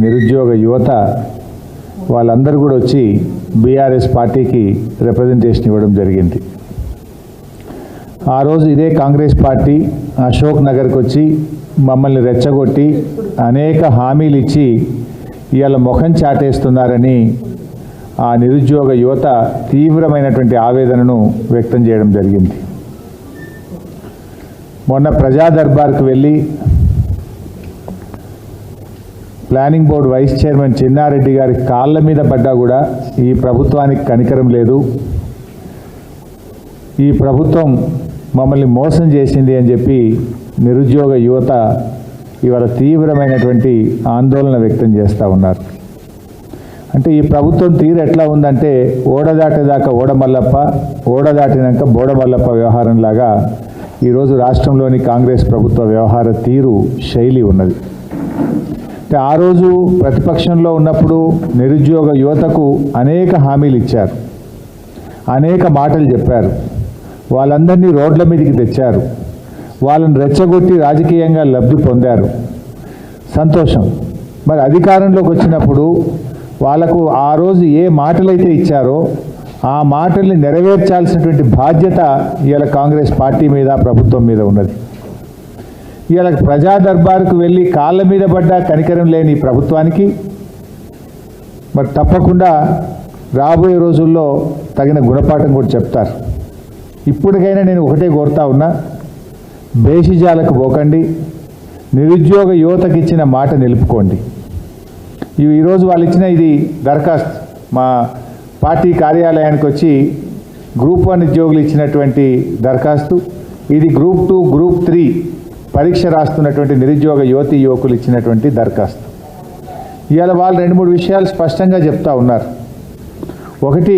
నిరుద్యోగ యువత వాళ్ళందరూ కూడా వచ్చి బీఆర్ఎస్ పార్టీకి రిప్రజెంటేషన్ ఇవ్వడం జరిగింది. ఆ రోజు ఇదే కాంగ్రెస్ పార్టీ అశోక్ నగర్కి వచ్చి మమ్మల్ని రెచ్చగొట్టి అనేక హామీలు ఇచ్చి ఇవాళ ముఖం చాటేస్తున్నారని ఆ నిరుద్యోగ యువత తీవ్రమైనటువంటి ఆవేదనను వ్యక్తం చేయడం జరిగింది. మొన్న ప్రజా దర్బార్కు వెళ్ళి planning board vice chairman Chinnareddy గారి కాళ్ళ మీద పడ్డా కూడా ఈ ప్రభుత్వానికి కనికరం లేదు, ఈ ప్రభుత్వం మమ్మల్ని మోసం చేసింది అని చెప్పి నిరుద్యోగ యువత ఇవాళ తీవ్రమైనటువంటి ఆందోళన వ్యక్తం చేస్తూ ఉన్నారు. అంటే ఈ ప్రభుత్వం తీరు ఎట్లా ఉందంటే ఓడదాటేదాకా ఓడమల్లప్ప, ఓడదాటినాక బోడమల్లప్ప వ్యవహారంలాగా ఈరోజు రాష్ట్రంలోని కాంగ్రెస్ ప్రభుత్వ వ్యవహార తీరు శైలి ఉన్నది. అంటే ఆ రోజు ప్రతిపక్షంలో ఉన్నప్పుడు నిరుద్యోగ యువతకు అనేక హామీలు ఇచ్చారు, అనేక మాటలు చెప్పారు, వాళ్ళందరినీ రోడ్ల మీదకి తెచ్చారు, వాళ్ళని రెచ్చగొట్టి రాజకీయంగా లబ్ధి పొందారు. సంతోషం. మరి అధికారంలోకి వచ్చినప్పుడు వాళ్ళకు ఆ రోజు ఏ మాటలైతే ఇచ్చారో ఆ మాటల్ని నెరవేర్చాల్సినటువంటి బాధ్యత ఇవాళ కాంగ్రెస్ పార్టీ మీద, ప్రభుత్వం మీద ఉన్నది. ఇవాళ ప్రజా దర్బారుకు వెళ్ళి కాళ్ళ మీద పడ్డా కనికరం లేని ప్రభుత్వానికి మరి తప్పకుండా రాబోయే రోజుల్లో తగిన గుణపాఠం కూడా చెప్తారు. ఇప్పటికైనా నేను ఒకటే కోరుతా ఉన్నా, బేషిజాలకు పోకండి, నిరుద్యోగ యువతకి ఇచ్చిన మాట నిలుపుకోండి. ఈరోజు వాళ్ళు ఇచ్చిన ఇది దరఖాస్తు మా పార్టీ కార్యాలయానికి వచ్చి గ్రూప్ 1 ఉద్యోగులు ఇచ్చినటువంటి దరఖాస్తు, ఇది గ్రూప్ 2, గ్రూప్ 3 పరీక్ష రాస్తున్నటువంటి నిరుద్యోగ యువతీ యువకులు ఇచ్చినటువంటి దరఖాస్తు. ఇవాళ వాళ్ళు 2-3 విషయాలు స్పష్టంగా చెప్తా ఉన్నారు. ఒకటి,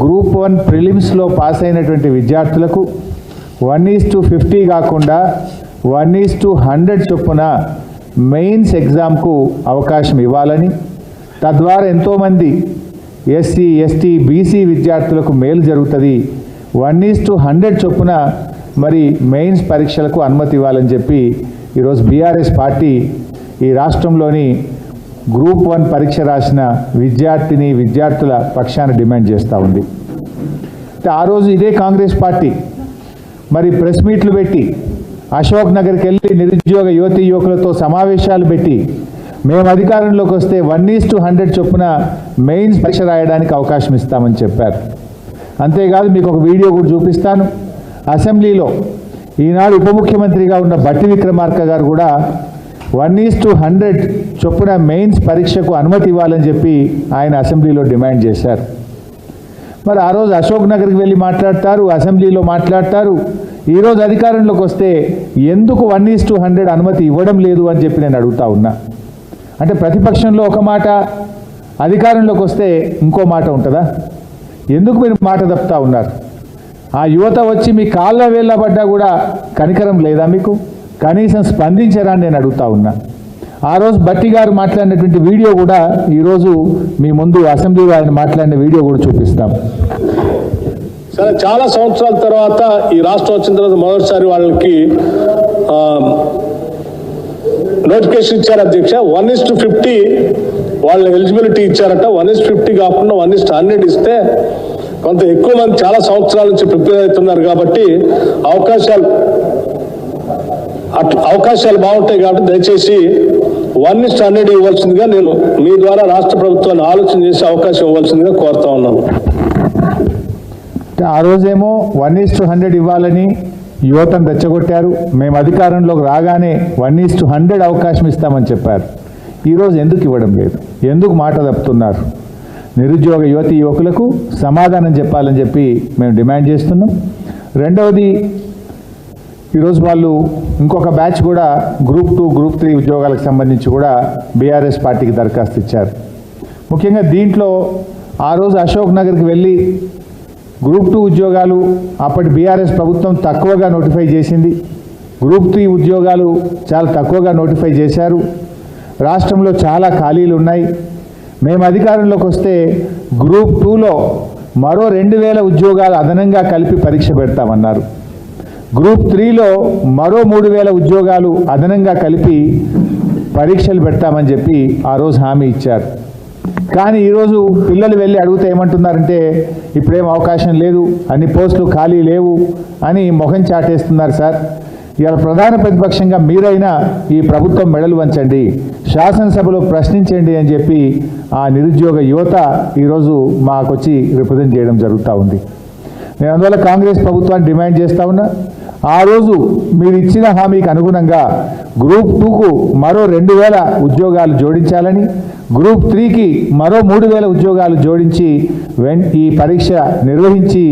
గ్రూప్ 1 ప్రిలిమ్స్లో పాస్ అయినటువంటి విద్యార్థులకు 1:50 కాకుండా 1:100 చొప్పున మెయిన్స్ ఎగ్జామ్కు అవకాశం ఇవ్వాలని, తద్వారా ఎంతోమంది ఎస్సీ, ఎస్టీ, బీసీ విద్యార్థులకు మేలు జరుగుతుంది. 1:100 చొప్పున మరి మెయిన్స్ పరీక్షలకు అనుమతి ఇవ్వాలని చెప్పి ఈరోజు బీఆర్ఎస్ పార్టీ ఈ రాష్ట్రంలోని గ్రూప్ 1 పరీక్ష రాసిన విద్యార్థుల పక్షాన డిమాండ్ చేస్తూ ఉంది. ఆ రోజు ఇదే కాంగ్రెస్ పార్టీ మరి ప్రెస్ మీట్లు పెట్టి అశోక్ నగర్కి వెళ్ళి నిరుద్యోగ యువతీ యువకులతో సమావేశాలు పెట్టి మేము అధికారంలోకి వస్తే 1:100 చొప్పున మెయిన్స్ పరీక్ష రాయడానికి అవకాశం ఇస్తామని చెప్పారు. అంతేకాదు మీకు ఒక వీడియో కూడా చూపిస్తాను. అసెంబ్లీలో ఈనాడు ఉప ముఖ్యమంత్రిగా ఉన్న బట్టి విక్రమార్క గారు కూడా 1:100 చొప్పున మెయిన్స్ పరీక్షకు అనుమతి ఇవ్వాలని చెప్పి ఆయన అసెంబ్లీలో డిమాండ్ చేశారు. మరి ఆ రోజు అశోక్ నగర్కి వెళ్ళి మాట్లాడతారు, అసెంబ్లీలో మాట్లాడతారు. ఈరోజు అధికారంలోకి వస్తే ఎందుకు 1:100 అనుమతి ఇవ్వడం లేదు అని చెప్పి నేను అడుగుతా ఉన్నా. అంటే ప్రతిపక్షంలో ఒక మాట, అధికారంలోకి వస్తే ఇంకో మాట ఉంటుందా? ఎందుకు మీరు మాట తప్పుతా ఉన్నారు? ఆ యువత వచ్చి మీ కాళ్ళ వేళ్ళ పడ్డా కూడా కనికరం లేదా మీకు? కనీసం స్పందించరా అని నేను అడుగుతా ఉన్నా. ఆ రోజు బట్టి గారు మాట్లాడినటువంటి వీడియో కూడా ఈరోజు మీ ముందు అసెంబ్లీలో ఆయన మాట్లాడిన వీడియో కూడా చూపిస్తాం. సరే, చాలా సంవత్సరాల తర్వాత ఈ రాష్ట్రం వచ్చిన తర్వాత మొదటిసారి వాళ్ళకి నోటిఫికేషన్ ఇచ్చారు అధ్యక్ష. 1:50 వాళ్ళ ఎలిజిబిలిటీ ఇచ్చారట. 1:50 కాకుండా 1:100 ఇస్తే కొంత ఎక్కువ మంది చాలా సంవత్సరాల నుంచి ప్రిపేర్ అవుతున్నారు కాబట్టి అవకాశాలు బాగుంటాయి కాబట్టి దయచేసి 1:100 ఇవ్వాల్సిందిగా నేను మీ ద్వారా రాష్ట్ర ప్రభుత్వాన్ని ఆలోచన చేసి అవకాశం ఇవ్వాల్సిందిగా కోరుతా ఉన్నాను. ఆ రోజేమో 1:100 ఇవ్వాలని యువతను రెచ్చగొట్టారు. మేము అధికారంలోకి రాగానే 1:100 అవకాశం ఇస్తామని చెప్పారు. ఈరోజు ఎందుకు ఇవ్వడం లేదు? ఎందుకు మాట తప్పుతున్నారు? నిరుద్యోగ యువతీ యువకులకు సమాధానం చెప్పాలని చెప్పి మేము డిమాండ్ చేస్తున్నాం. రెండవది, ఈరోజు వాళ్ళు ఇంకొక బ్యాచ్ కూడా గ్రూప్ 2, గ్రూప్ 3 ఉద్యోగాలకు సంబంధించి కూడా బీఆర్ఎస్ పార్టీకి దరఖాస్తు ఇచ్చారు. ముఖ్యంగా దీంట్లో ఆ రోజు అశోక్ నగర్కి వెళ్ళి గ్రూప్ 2 ఉద్యోగాలు అప్పటి బీఆర్ఎస్ ప్రభుత్వం తక్కువగా నోటిఫై చేసింది. గ్రూప్ 3 ఉద్యోగాలు చాలా తక్కువగా నోటిఫై చేశారు. రాష్ట్రంలో చాలా ఖాళీలు ఉన్నాయి. మేము అధికారంలోకి వస్తే గ్రూప్ 2లో మరో 2000 ఉద్యోగాలు అదనంగా కలిపి పరీక్ష పెడతామన్నారు. గ్రూప్ 3లో మరో 3000 ఉద్యోగాలు అదనంగా కలిపి పరీక్షలు పెడతామని చెప్పి ఆ రోజు హామీ ఇచ్చారు. కానీ ఈరోజు పిల్లలు వెళ్ళి అడిగితే ఏమంటున్నారంటే ఇప్పుడేం అవకాశం లేదు, అన్ని పోస్టులు ఖాళీ లేవు అని మొహం చాటేస్తున్నారు సార్. ఇవాళ ప్రధాన ప్రతిపక్షంగా మీరైనా ఈ ప్రభుత్వం మెడలు వంచండి, శాసనసభలో ప్రశ్నించండి అని చెప్పి ఆ నిరుద్యోగ యువత ఈరోజు మాకొచ్చి రిప్రజెంట్ చేయడం జరుగుతూ ఉంది. నేను అందువల్ల కాంగ్రెస్ ప్రభుత్వాన్ని డిమాండ్ చేస్తూ ఉన్నా, ఆ రోజు మీరు ఇచ్చిన హామీకి అనుగుణంగా గ్రూప్ 2కు మరో 2000 ఉద్యోగాలు జోడించాలని, గ్రూప్ 3కి మరో 3000 ఉద్యోగాలు జోడించి ఈ పరీక్ష నిర్వహించి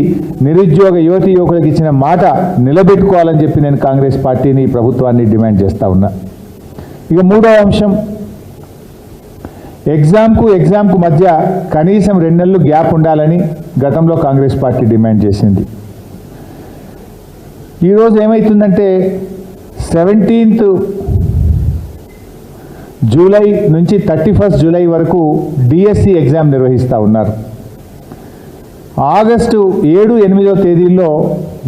నిరుద్యోగ యువతి యువకులకు ఇచ్చిన మాట నిలబెట్టుకోవాలని చెప్పి నేను కాంగ్రెస్ పార్టీని ప్రభుత్వాన్ని డిమాండ్ చేస్తూ ఉన్నా. ఇక మూడవ అంశం, ఎగ్జామ్కు మధ్య కనీసం 2 నెలలు గ్యాప్ ఉండాలని గతంలో కాంగ్రెస్ పార్టీ డిమాండ్ చేసింది. ఈరోజు ఏమవుతుందంటే 17th జూలై నుంచి 31st జూలై వరకు డిఎస్సి ఎగ్జామ్ నిర్వహిస్తూ ఉన్నారు. ఆగస్టు 7, 8వ తేదీల్లో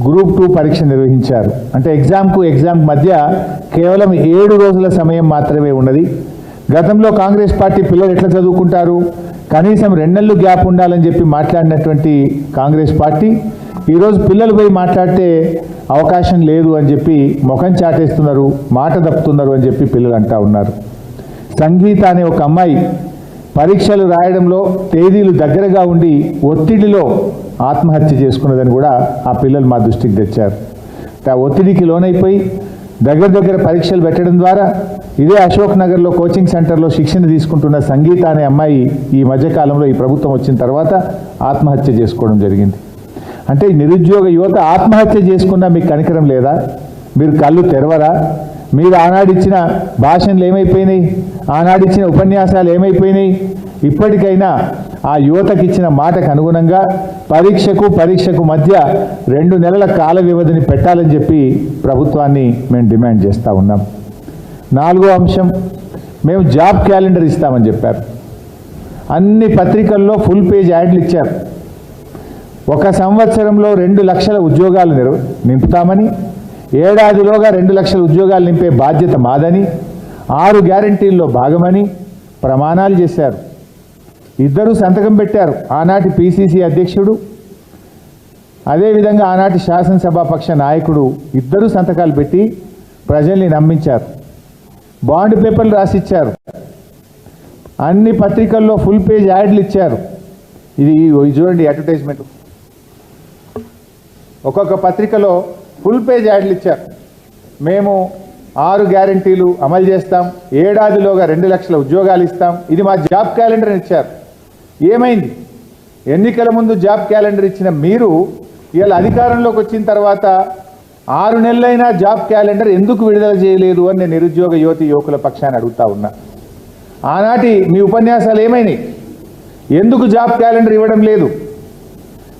గ్రూప్ 2 పరీక్ష నిర్వహించారు. అంటే ఎగ్జామ్ మధ్య కేవలం 7 రోజుల సమయం మాత్రమే ఉన్నది. గతంలో కాంగ్రెస్ పార్టీ పిల్లలు ఎట్లా చదువుకుంటారు, కనీసం 2 నెలలు గ్యాప్ ఉండాలని చెప్పి మాట్లాడినటువంటి కాంగ్రెస్ పార్టీ ఈరోజు పిల్లలు పోయి మాట్లాడితే అవకాశం లేదు అని చెప్పి ముఖం చాటేస్తున్నారు, మాట తప్పుతున్నారు అని చెప్పి పిల్లలు అంటూ ఉన్నారు. సంగీత అనే ఒక అమ్మాయి పరీక్షలు రాయడంలో తేదీలు దగ్గరగా ఉండి ఒత్తిడిలో ఆత్మహత్య చేసుకున్నదని కూడా ఆ పిల్లలు మా దృష్టికి తెచ్చారు. ఆ ఒత్తిడికి లోనైపోయి దగ్గర పరీక్షలు పెట్టడం ద్వారా ఇదే అశోక్ నగర్లో కోచింగ్ సెంటర్లో శిక్షణ తీసుకుంటున్న సంగీత అనే అమ్మాయి ఈ మధ్యకాలంలో ఈ ప్రభుత్వం వచ్చిన తర్వాత ఆత్మహత్య చేసుకోవడం జరిగింది. అంటే ఈ నిరుద్యోగ యువత ఆత్మహత్య చేసుకున్నా మీకు కనికరం లేదా? మీరు కళ్ళు తెరవరా? మీరు ఆనాడిచ్చిన భాషణలు ఏమైపోయినాయి, ఆనాడిచ్చిన ఉపన్యాసాలు ఏమైపోయినాయి? ఇప్పటికైనా ఆ యువతకి ఇచ్చిన మాటకు అనుగుణంగా పరీక్షకు మధ్య 2 నెలల కాల వ్యవధిని పెట్టాలని చెప్పి ప్రభుత్వాన్ని మేము డిమాండ్ చేస్తూ ఉన్నాం. 4వ అంశం, మేము జాబ్ క్యాలెండర్ ఇస్తామని చెప్పారు. అన్ని పత్రికల్లో ఫుల్ పేజ్ యాడ్లు ఇచ్చారు. 1 సంవత్సరంలో 2 లక్షల ఉద్యోగాలు నింపుతామని, ఏడాదిలోగా 2 లక్షల ఉద్యోగాలు నింపే బాధ్యత మాదని, 6 గ్యారంటీల్లో భాగమని ప్రమాణాలు చేశారు. ఇద్దరు సంతకం పెట్టారు, ఆనాటి పిసిసి అధ్యక్షుడు అదేవిధంగా ఆనాటి శాసనసభాపక్ష నాయకుడు ఇద్దరు సంతకాలు పెట్టి ప్రజల్ని నమ్మించారు. బాండ్ పేపర్లు రాసిచ్చారు, అన్ని పత్రికల్లో ఫుల్ పేజ్ యాడ్లు ఇచ్చారు. ఇది చూడండి అడ్వర్టైజ్మెంట్, ఒక్కొక్క పత్రికలో ఫుల్ పేజ్ యాడ్లు ఇచ్చారు. మేము 6 గ్యారంటీలు అమలు చేస్తాం, ఏడాదిలోగా 2 లక్షల ఉద్యోగాలు ఇస్తాం, ఇది మా జాబ్ క్యాలెండర్ ఇచ్చారు. ఏమైంది? ఎన్నికల ముందు జాబ్ క్యాలెండర్ ఇచ్చిన మీరు ఇవాళ అధికారంలోకి వచ్చిన తర్వాత 6 నెలలైనా జాబ్ క్యాలెండర్ ఎందుకు విడుదల చేయలేదు అని నేను నిరుద్యోగ యువకుల పక్షాన్ని అడుగుతా ఉన్నా. ఆనాటి మీ ఉపన్యాసాలు ఏమైనాయి? ఎందుకు జాబ్ క్యాలెండర్ ఇవ్వడం లేదు?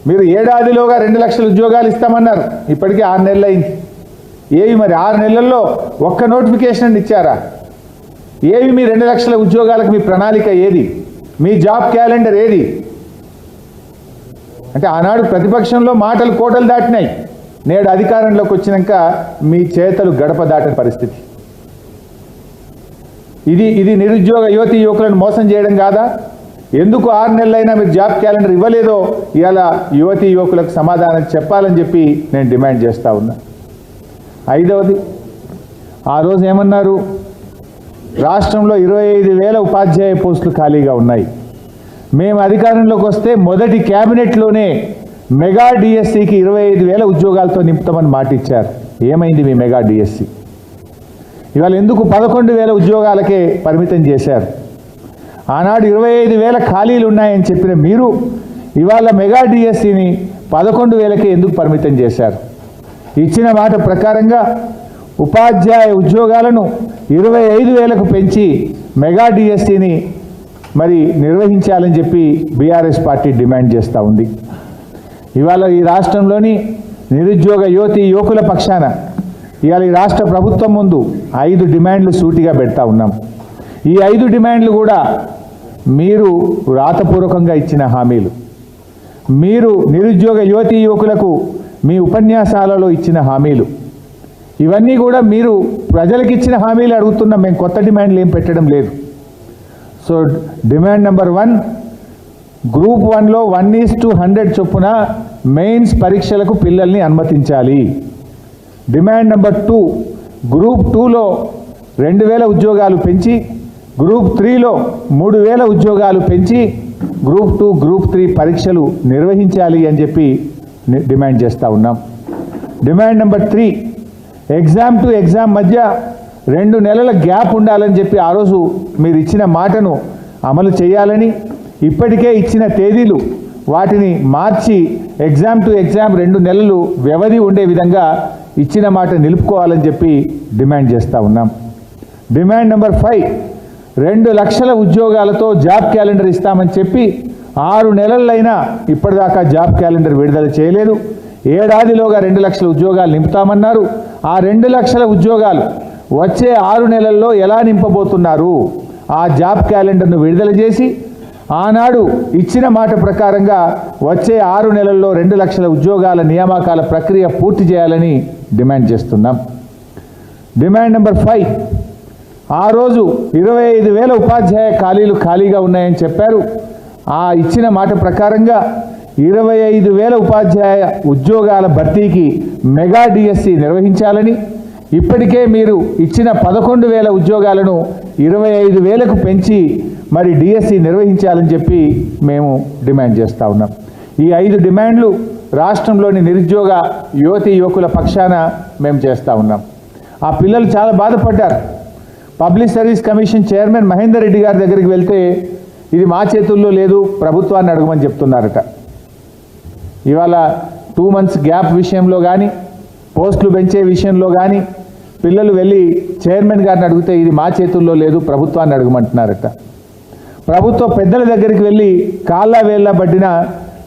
మీరు ఏడాదిలోగా 2 లక్షల ఉద్యోగాలు ఇస్తామన్నారు, ఇప్పటికీ 6 నెలలు అయింది. ఏవి మరి 6 నెలల్లో ఒక్క నోటిఫికేషన్ ఇచ్చారా? ఏవి మీ 2 లక్షల ఉద్యోగాలకు మీ ప్రణాళిక ఏది? మీ జాబ్ క్యాలెండర్ ఏది? అంటే ఆనాడు ప్రతిపక్షంలో మాటలు కోటలు దాటినాయి, నేడు అధికారంలోకి వచ్చినాక మీ చేతలు గడప దాటిన పరిస్థితి. ఇది నిరుద్యోగ యువకులను మోసం చేయడం కాదా? ఎందుకు 6 నెలలైనా మీరు జాబ్ క్యాలెండర్ ఇవ్వలేదో ఇవాళ యువకులకు సమాధానం చెప్పాలని చెప్పి నేను డిమాండ్ చేస్తూ ఉన్నా. 5వది, ఆ రోజు ఏమన్నారు? రాష్ట్రంలో 25,000 ఉపాధ్యాయ పోస్టులు ఖాళీగా ఉన్నాయి. మేము అధికారంలోకి వస్తే మొదటి క్యాబినెట్లోనే మెగా డిఎస్సికి 25,000 ఉద్యోగాలతో నింపుతామని మాట ఇచ్చారు. ఏమైంది మీ మెగా డిఎస్సి? ఇవాళ ఎందుకు 11,000 ఉద్యోగాలకే పరిమితం చేశారు? ఆనాడు 25,000 ఖాళీలు ఉన్నాయని చెప్పిన మీరు ఇవాళ మెగా డిఎస్సిని 11,000కే ఎందుకు పరిమితం చేశారు? ఇచ్చిన మాట ప్రకారంగా ఉపాధ్యాయ ఉద్యోగాలను 25,000కు పెంచి మెగా డిఎస్సిని మరి నిర్వహించాలని చెప్పి బీఆర్ఎస్ పార్టీ డిమాండ్ చేస్తూ ఉంది. ఇవాళ ఈ రాష్ట్రంలోని నిరుద్యోగ యువకుల పక్షాన ఇవాళ ఈ రాష్ట్ర ప్రభుత్వం ముందు 5 డిమాండ్లు సూటిగా పెడతా ఉన్నాం. ఈ 5 డిమాండ్లు కూడా మీరు రాతపూర్వకంగా ఇచ్చిన హామీలు, మీరు నిరుద్యోగ యువకులకు మీ ఉపన్యాసాలలో ఇచ్చిన హామీలు. ఇవన్నీ కూడా మీరు ప్రజలకు ఇచ్చిన హామీలు అడుగుతున్నాం, మేము కొత్త డిమాండ్లు ఏం పెట్టడం లేదు. సో డిమాండ్ నెంబర్ 1, గ్రూప్ 1లో 1:100 చొప్పున మెయిన్స్ పరీక్షలకు పిల్లల్ని అనుమతించాలి. డిమాండ్ నెంబర్ 2, గ్రూప్ 2లో 2000 ఉద్యోగాలు పెంచి గ్రూప్ 3లో 3000 ఉద్యోగాలు పెంచి గ్రూప్ 2, గ్రూప్ 3 పరీక్షలు నిర్వహించాలి అని చెప్పి డిమాండ్ చేస్తూ ఉన్నాం. Demand number 3, exam to exam మధ్య 2 నెలల గ్యాప్ ఉండాలని చెప్పి ఆ రోజు మీరు ఇచ్చిన మాటను అమలు చేయాలని, ఇప్పటికే ఇచ్చిన తేదీలు వాటిని మార్చి ఎగ్జామ్ టు ఎగ్జామ్ 2 నెలలు వ్యవధి ఉండే విధంగా ఇచ్చిన మాట నిలుపుకోవాలని చెప్పి డిమాండ్ చేస్తూ ఉన్నాం. డిమాండ్ నెంబర్ 5, 2 లక్షల ఉద్యోగాలతో జాబ్ క్యాలెండర్ ఇస్తామని చెప్పి 6 నెలలైనా ఇప్పటిదాకా జాబ్ క్యాలెండర్ విడుదల చేయలేదు. ఏడాదిలోగా 2 లక్షల ఉద్యోగాలు నింపుతామన్నారు. ఆ 2 లక్షల ఉద్యోగాలు వచ్చే 6 నెలల్లో ఎలా నింపబోతున్నారు? ఆ జాబ్ క్యాలెండర్ను విడుదల చేసి ఆనాడు ఇచ్చిన మాట ప్రకారంగా వచ్చే 6 నెలల్లో 2 లక్షల ఉద్యోగాల నియామకాల ప్రక్రియ పూర్తి చేయాలని డిమాండ్ చేస్తున్నాం. డిమాండ్ నెంబర్ 5, ఆ రోజు 25,000 ఉపాధ్యాయ ఖాళీలు ఖాళీగా ఉన్నాయని చెప్పారు. ఆ ఇచ్చిన మాట ప్రకారంగా 25,000 ఉపాధ్యాయ ఉద్యోగాల భర్తీకి మెగా డిఎస్సి నిర్వహించాలని, ఇప్పటికే మీరు ఇచ్చిన 11,000 ఉద్యోగాలను 25,000కు పెంచి మరి డిఎస్సి నిర్వహించాలని చెప్పి మేము డిమాండ్ చేస్తూ ఉన్నాం. ఈ 5 డిమాండ్లు రాష్ట్రంలోని నిరుద్యోగ యువతి యువకుల పక్షాన మేము చేస్తూ ఉన్నాం. ఆ పిల్లలు చాలా బాధపడ్డారు. Public service commission chairman Mahender Reddy గారి దగ్గరికి వెళ్తే ఇది మా చేతుల్లో లేదు, ప్రభుత్వాన్ని అడగమని చెప్తున్నారట. ఇవాళ 2 months గ్యాప్ విషయంలో కానీ, పోస్టులు పెంచే విషయంలో కానీ పిల్లలు వెళ్ళి చైర్మన్ గారిని అడిగితే ఇది మా చేతుల్లో లేదు, ప్రభుత్వాన్ని అడగమంటున్నారట. ప్రభుత్వ పెద్దల దగ్గరికి వెళ్ళి కాళ్ళ వేళ్ళ పట్టినా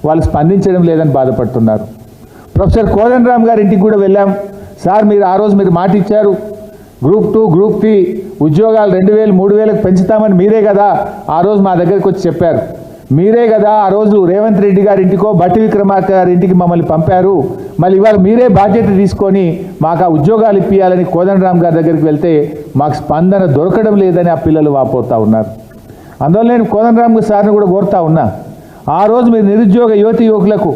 వాళ్ళు స్పందించడం లేదని బాధపడుతున్నారు. ప్రొఫెసర్ కోదండరామ్ గారి ఇంటికి కూడా వెళ్ళాం. సార్ మీరు ఆ రోజు మీరు మాట ఇచ్చారు, గ్రూప్ 2, గ్రూప్ 3 ఉద్యోగాలు 2,000, 3,000కు పెంచుతామని మీరే కదా ఆ రోజు మా దగ్గరికి వచ్చి చెప్పారు. మీరే కదా ఆ రోజు రేవంత్ రెడ్డి గారి ఇంటికో బట్టి విక్రమార్క గారి ఇంటికి మమ్మల్ని పంపారు. మళ్ళీ ఇవాళ మీరే బాధ్యత తీసుకొని మాకు ఆ ఉద్యోగాలు ఇప్పించాలని కోదండరామ్ గారి దగ్గరికి వెళ్తే మాకు స్పందన దొరకడం లేదని ఆ పిల్లలు వాపోతూ ఉన్నారు. అందువల్ల నేను కోదండరామ్ సార్ని కూడా కోరుతా ఉన్నా, ఆ రోజు మీరు నిరుద్యోగ యువతి యువకులకు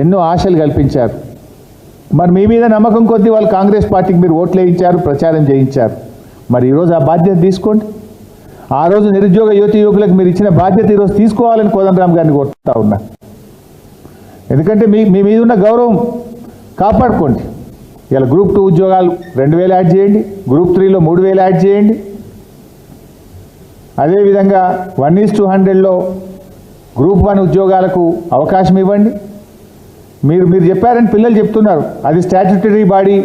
ఎన్నో ఆశలు కల్పించారు. మరి మీ మీద నమ్మకం కొద్దీ వాళ్ళు కాంగ్రెస్ పార్టీకి మీరు ఓట్లు వేయించారు, ప్రచారం చేయించారు. మరి ఈరోజు ఆ బాధ్యత తీసుకోండి. ఆ రోజు నిరుద్యోగ యువతి యువకులకు మీరు ఇచ్చిన బాధ్యత ఈరోజు తీసుకోవాలని కోదండరామ్ గారిని కోరుతా ఉన్నా. ఎందుకంటే మీ మీద ఉన్న గౌరవం కాపాడుకోండి. ఇలా గ్రూప్ 2 ఉద్యోగాలు 2,000 యాడ్ చేయండి, గ్రూప్ 3లో 3,000 యాడ్ చేయండి. అదేవిధంగా 1:100లో గ్రూప్ 1 ఉద్యోగాలకు అవకాశం ఇవ్వండి. మీరు చెప్పారని పిల్లలు చెప్తున్నారు, అది స్టాట్యూటరీ బాడీ,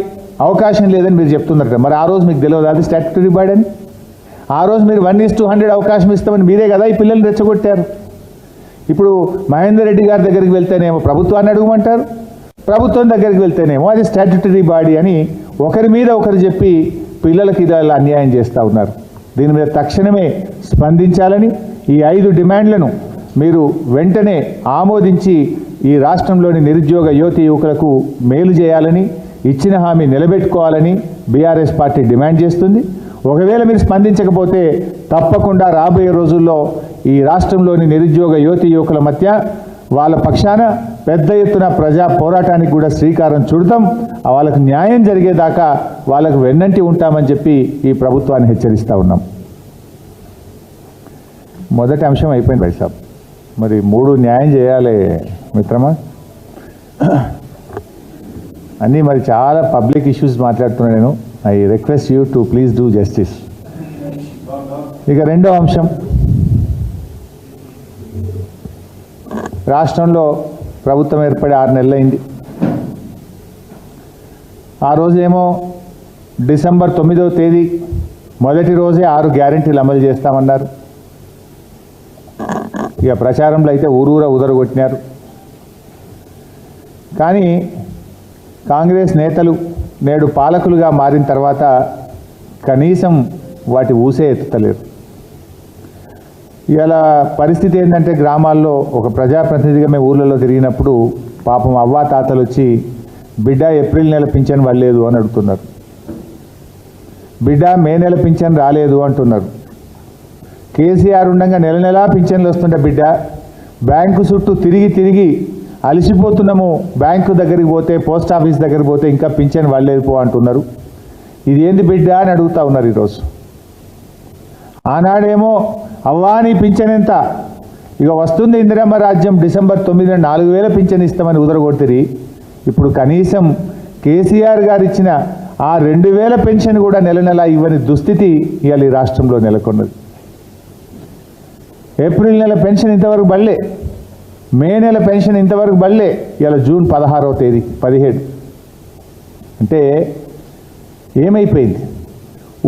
అవకాశం లేదని మీరు చెప్తున్నారు. మరి ఆ రోజు మీకు తెలియదు అది స్టాట్యూటరీ బాడీ అని? ఆ రోజు మీరు 1:100 అవకాశం ఇస్తామని మీరే కదా ఈ పిల్లల్ని రెచ్చగొట్టారు. ఇప్పుడు మహేందర్ రెడ్డి గారి దగ్గరికి వెళ్తేనేమో ప్రభుత్వాన్ని అడగమంటారు, ప్రభుత్వం దగ్గరికి వెళ్తేనేమో అది స్టాట్యూటరీ బాడీ అని ఒకరి మీద ఒకరు చెప్పి పిల్లలకి ఇలా అన్యాయం చేస్తూ ఉన్నారు. దీని మీద తక్షణమే స్పందించాలని, ఈ 5 డిమాండ్లను మీరు వెంటనే ఆమోదించి ఈ రాష్ట్రంలోని నిరుద్యోగ యువతి యువకులకు మేలు చేయాలని, ఇచ్చిన హామీ నిలబెట్టుకోవాలని బీఆర్ఎస్ పార్టీ డిమాండ్ చేస్తుంది. ఒకవేళ మీరు స్పందించకపోతే తప్పకుండా రాబోయే రోజుల్లో ఈ రాష్ట్రంలోని నిరుద్యోగ యువతి యువకుల మధ్య వాళ్ళ పక్షాన పెద్ద ఎత్తున ప్రజా పోరాటానికి కూడా శ్రీకారం చుడతాం. వాళ్ళకు న్యాయం జరిగేదాకా వాళ్ళకు వెన్నంటి ఉంటామని చెప్పి ఈ ప్రభుత్వాన్ని హెచ్చరిస్తూ ఉన్నాం. మొదటి అంశం అయిపోయింది భాయ్ సాబ్, మరి 3 న్యాయం చేయాలి మిత్రమా. అన్నీ మరి చాలా పబ్లిక్ ఇష్యూస్ మాట్లాడుతున్నాను నేను. I request you to please do justice. ఇక రెండో అంశం, రాష్ట్రంలో ప్రభుత్వం ఏర్పడి 6 నెలలైంది. ఆ రోజేమో డిసెంబర్ 9వ తేదీ మొదటి రోజే 6 గ్యారెంటీలు అమలు చేస్తామన్నారు. ఇక ప్రచారంలో అయితే ఊరూరా ఉదరగొట్టినారు. కానీ కాంగ్రెస్ నేతలు నేడు పాలకులుగా మారిన తర్వాత కనీసం వాటి ఊసే ఎత్తుతలేరు. ఇలా పరిస్థితి ఏంటంటే గ్రామాల్లో ఒక ప్రజాప్రతినిధిగా మేము ఊళ్ళలో తిరిగినప్పుడు పాపం అవ్వా తాతలు వచ్చి బిడ్డ ఏప్రిల్ నెల పింఛన్ పడలేదు అని అడుగుతున్నారు. బిడ్డ మే నెల పింఛన్ రాలేదు అంటున్నారు. కేసీఆర్ ఉండగా నెల నెలా పింఛన్లు వస్తుంటే బిడ్డ బ్యాంకు చుట్టూ తిరిగి తిరిగి అలసిపోతున్నాము, బ్యాంకు దగ్గరికి పోతే పోస్ట్ ఆఫీస్ దగ్గరికి పోతే ఇంకా పింఛన్ వాళ్ళేది పో అంటున్నారు. ఇది ఏంది బిడ్డ అని అడుగుతూ ఉన్నారు ఈరోజు. ఆనాడేమో అవ్వా నీ పింఛన్ ఎంత, ఇక వస్తుంది ఇందిరమ్మ రాజ్యం డిసెంబర్ 9న 4000 పింఛన్ ఇస్తామని ఉదరగొట్టిరి. ఇప్పుడు కనీసం కేసీఆర్ గారు ఇచ్చిన ఆ 2000 పెన్షన్ కూడా నెల నెల ఇవ్వని దుస్థితి ఇవాళ ఈ రాష్ట్రంలో నెలకొన్నది. ఏప్రిల్ నెల పెన్షన్ ఇంతవరకు బళ్ళే, మే నెల పెన్షన్ ఇంతవరకు బళ్ళే. ఇవాళ జూన్ 16వ తేదీ 17 అంటే ఏమైపోయింది?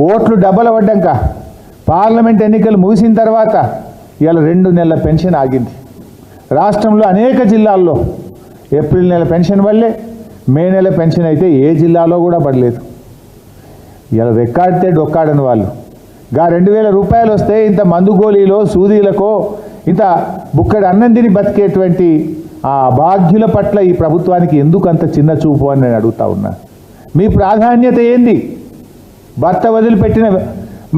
ఓట్లు డబ్బల పడ్డాక పార్లమెంట్ ఎన్నికలు ముగిసిన తర్వాత ఇవాళ 2 నెలల పెన్షన్ ఆగింది. రాష్ట్రంలో అనేక జిల్లాల్లో ఏప్రిల్ నెల పెన్షన్ వల్లే, మే నెల పెన్షన్ అయితే ఏ జిల్లాలో కూడా పడలేదు. ఇలా రెక్కాడితే డొక్కాడని వాళ్ళు గా 2000 రూపాయలు వస్తే ఇంత మందు గోళీలో సూదీలకో ఇంత బుక్కడి అన్నం తిని బతికేటువంటి ఆ అభాగ్యుల పట్ల ఈ ప్రభుత్వానికి ఎందుకు అంత చిన్న చూపు అని నేను అడుగుతా ఉన్నా. మీ ప్రాధాన్యత ఏంది? భర్త వదిలిపెట్టిన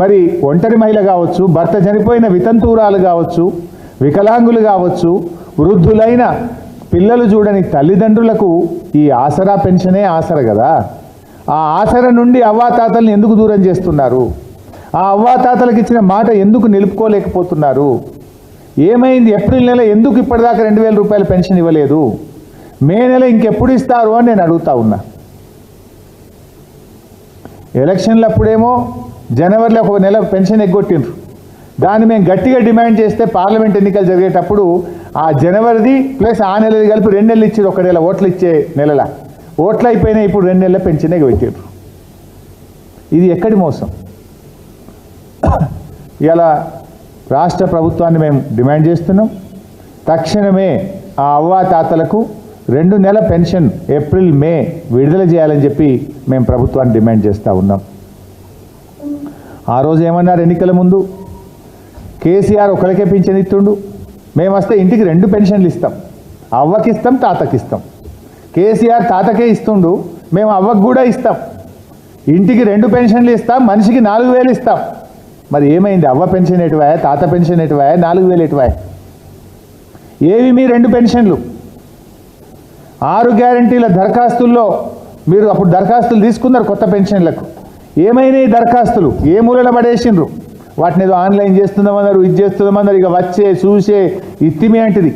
మరి ఒంటరి మహిళ కావచ్చు, భర్త చనిపోయిన వితంతువురాలు కావచ్చు, వికలాంగులు కావచ్చు, వృద్ధులైన పిల్లలు చూడని తల్లిదండ్రులకు ఈ ఆసరా పెన్షనే ఆసర కదా. ఆ ఆసర నుండి అవ్వాతాతల్ని ఎందుకు దూరం చేస్తున్నారు? ఆ అవ్వాతాతలకు ఇచ్చిన మాట ఎందుకు నిలుపుకోలేకపోతున్నారు? ఏమైంది? ఏప్రిల్ నెల ఎందుకు ఇప్పటిదాకా 2000 రూపాయల పెన్షన్ ఇవ్వలేదు? మే నెల ఇంకెప్పుడు ఇస్తారు అని నేను అడుగుతా ఉన్నా. ఎలక్షన్లు అప్పుడేమో జనవరిలో ఒక నెల పెన్షన్ ఎగ్గొట్టిండ్రు. దాన్ని మేము గట్టిగా డిమాండ్ చేస్తే పార్లమెంట్ ఎన్నికలు జరిగేటప్పుడు ఆ జనవరిది ప్లస్ ఆ నెలది కలిపి 2 నెలలు ఇచ్చారు. ఒక నెల ఓట్లు ఇచ్చే నెలల ఓట్లు అయిపోయినాయి, ఇప్పుడు 2 నెలల పెన్షనే పెట్టారు. ఇది ఎక్కడి మోసం? ఇలా రాష్ట్ర ప్రభుత్వాన్ని మేము డిమాండ్ చేస్తున్నాం. తక్షణమే ఆ అవ్వాతాతలకు 2 నెలల పెన్షన్ ఏప్రిల్ మే విడుదల చేయాలని చెప్పి మేము ప్రభుత్వాన్ని డిమాండ్ చేస్తూ ఉన్నాం. ఆ రోజు ఏమన్నారు? ఎన్నికల ముందు కేసీఆర్ ఒకరికే పింఛన్ ఇస్తుండు, మేము వస్తే ఇంటికి 2 పెన్షన్లు ఇస్తాం, అవ్వకిస్తాం తాతకిస్తాం. కేసీఆర్ తాతకే ఇస్తుండు, మేము అవ్వకు కూడా ఇస్తాం, ఇంటికి 2 పెన్షన్లు ఇస్తాం, మనిషికి 4000 ఇస్తాం. మరి ఏమైంది? అవ్వ పెన్షన్ ఎటువాయా, తాత పెన్షన్ ఎటువాయా, 4000 ఎటువాయా? ఏవి మీ 2 పెన్షన్లు? 6 గ్యారంటీల దరఖాస్తుల్లో మీరు అప్పుడు దరఖాస్తులు తీసుకున్నారు కొత్త పెన్షన్లకు. ఏమైనాయి దరఖాస్తులు? ఏ మూలన పడేసిండ్రు? వాటిని ఏదో ఆన్లైన్ చేస్తున్నామన్నారు, ఇది చేస్తున్నామన్నారు, ఇక వచ్చే చూసే ఇత్తిమి అంటిది.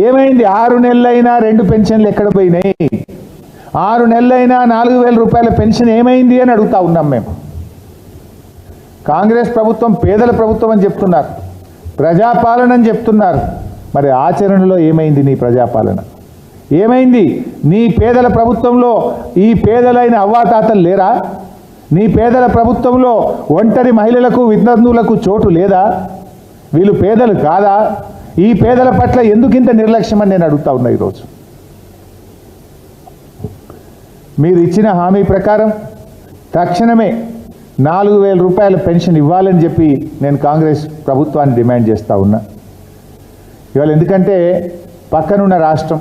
ఏమైంది? 6 నెలలైనా 2 పెన్షన్లు ఎక్కడ పోయినాయి? 6 నెలలైనా 4000 రూపాయల పెన్షన్ ఏమైంది అని అడుగుతా ఉన్నాం మేము. కాంగ్రెస్ ప్రభుత్వం పేదల ప్రభుత్వం అని చెప్తున్నారు, ప్రజాపాలన అని చెప్తున్నారు. మరి ఆచరణలో ఏమైంది నీ ప్రజాపాలన? ఏమైంది? నీ పేదల ప్రభుత్వంలో ఈ పేదలైన అవ్వాతాతలు లేరా? నీ పేదల ప్రభుత్వంలో ఒంటరి మహిళలకు వితంతువులకు చోటు లేదా? వీళ్ళు పేదలు కాదా? ఈ పేదల పట్ల ఎందుకింత నిర్లక్ష్యం అని నేను అడుగుతా ఉన్నా. ఈరోజు మీరు ఇచ్చిన హామీ ప్రకారం తక్షణమే 4000 రూపాయల పెన్షన్ ఇవ్వాలని చెప్పి నేను కాంగ్రెస్ ప్రభుత్వాన్ని డిమాండ్ చేస్తూ ఉన్నా. ఇవాళ ఎందుకంటే పక్కనున్న రాష్ట్రం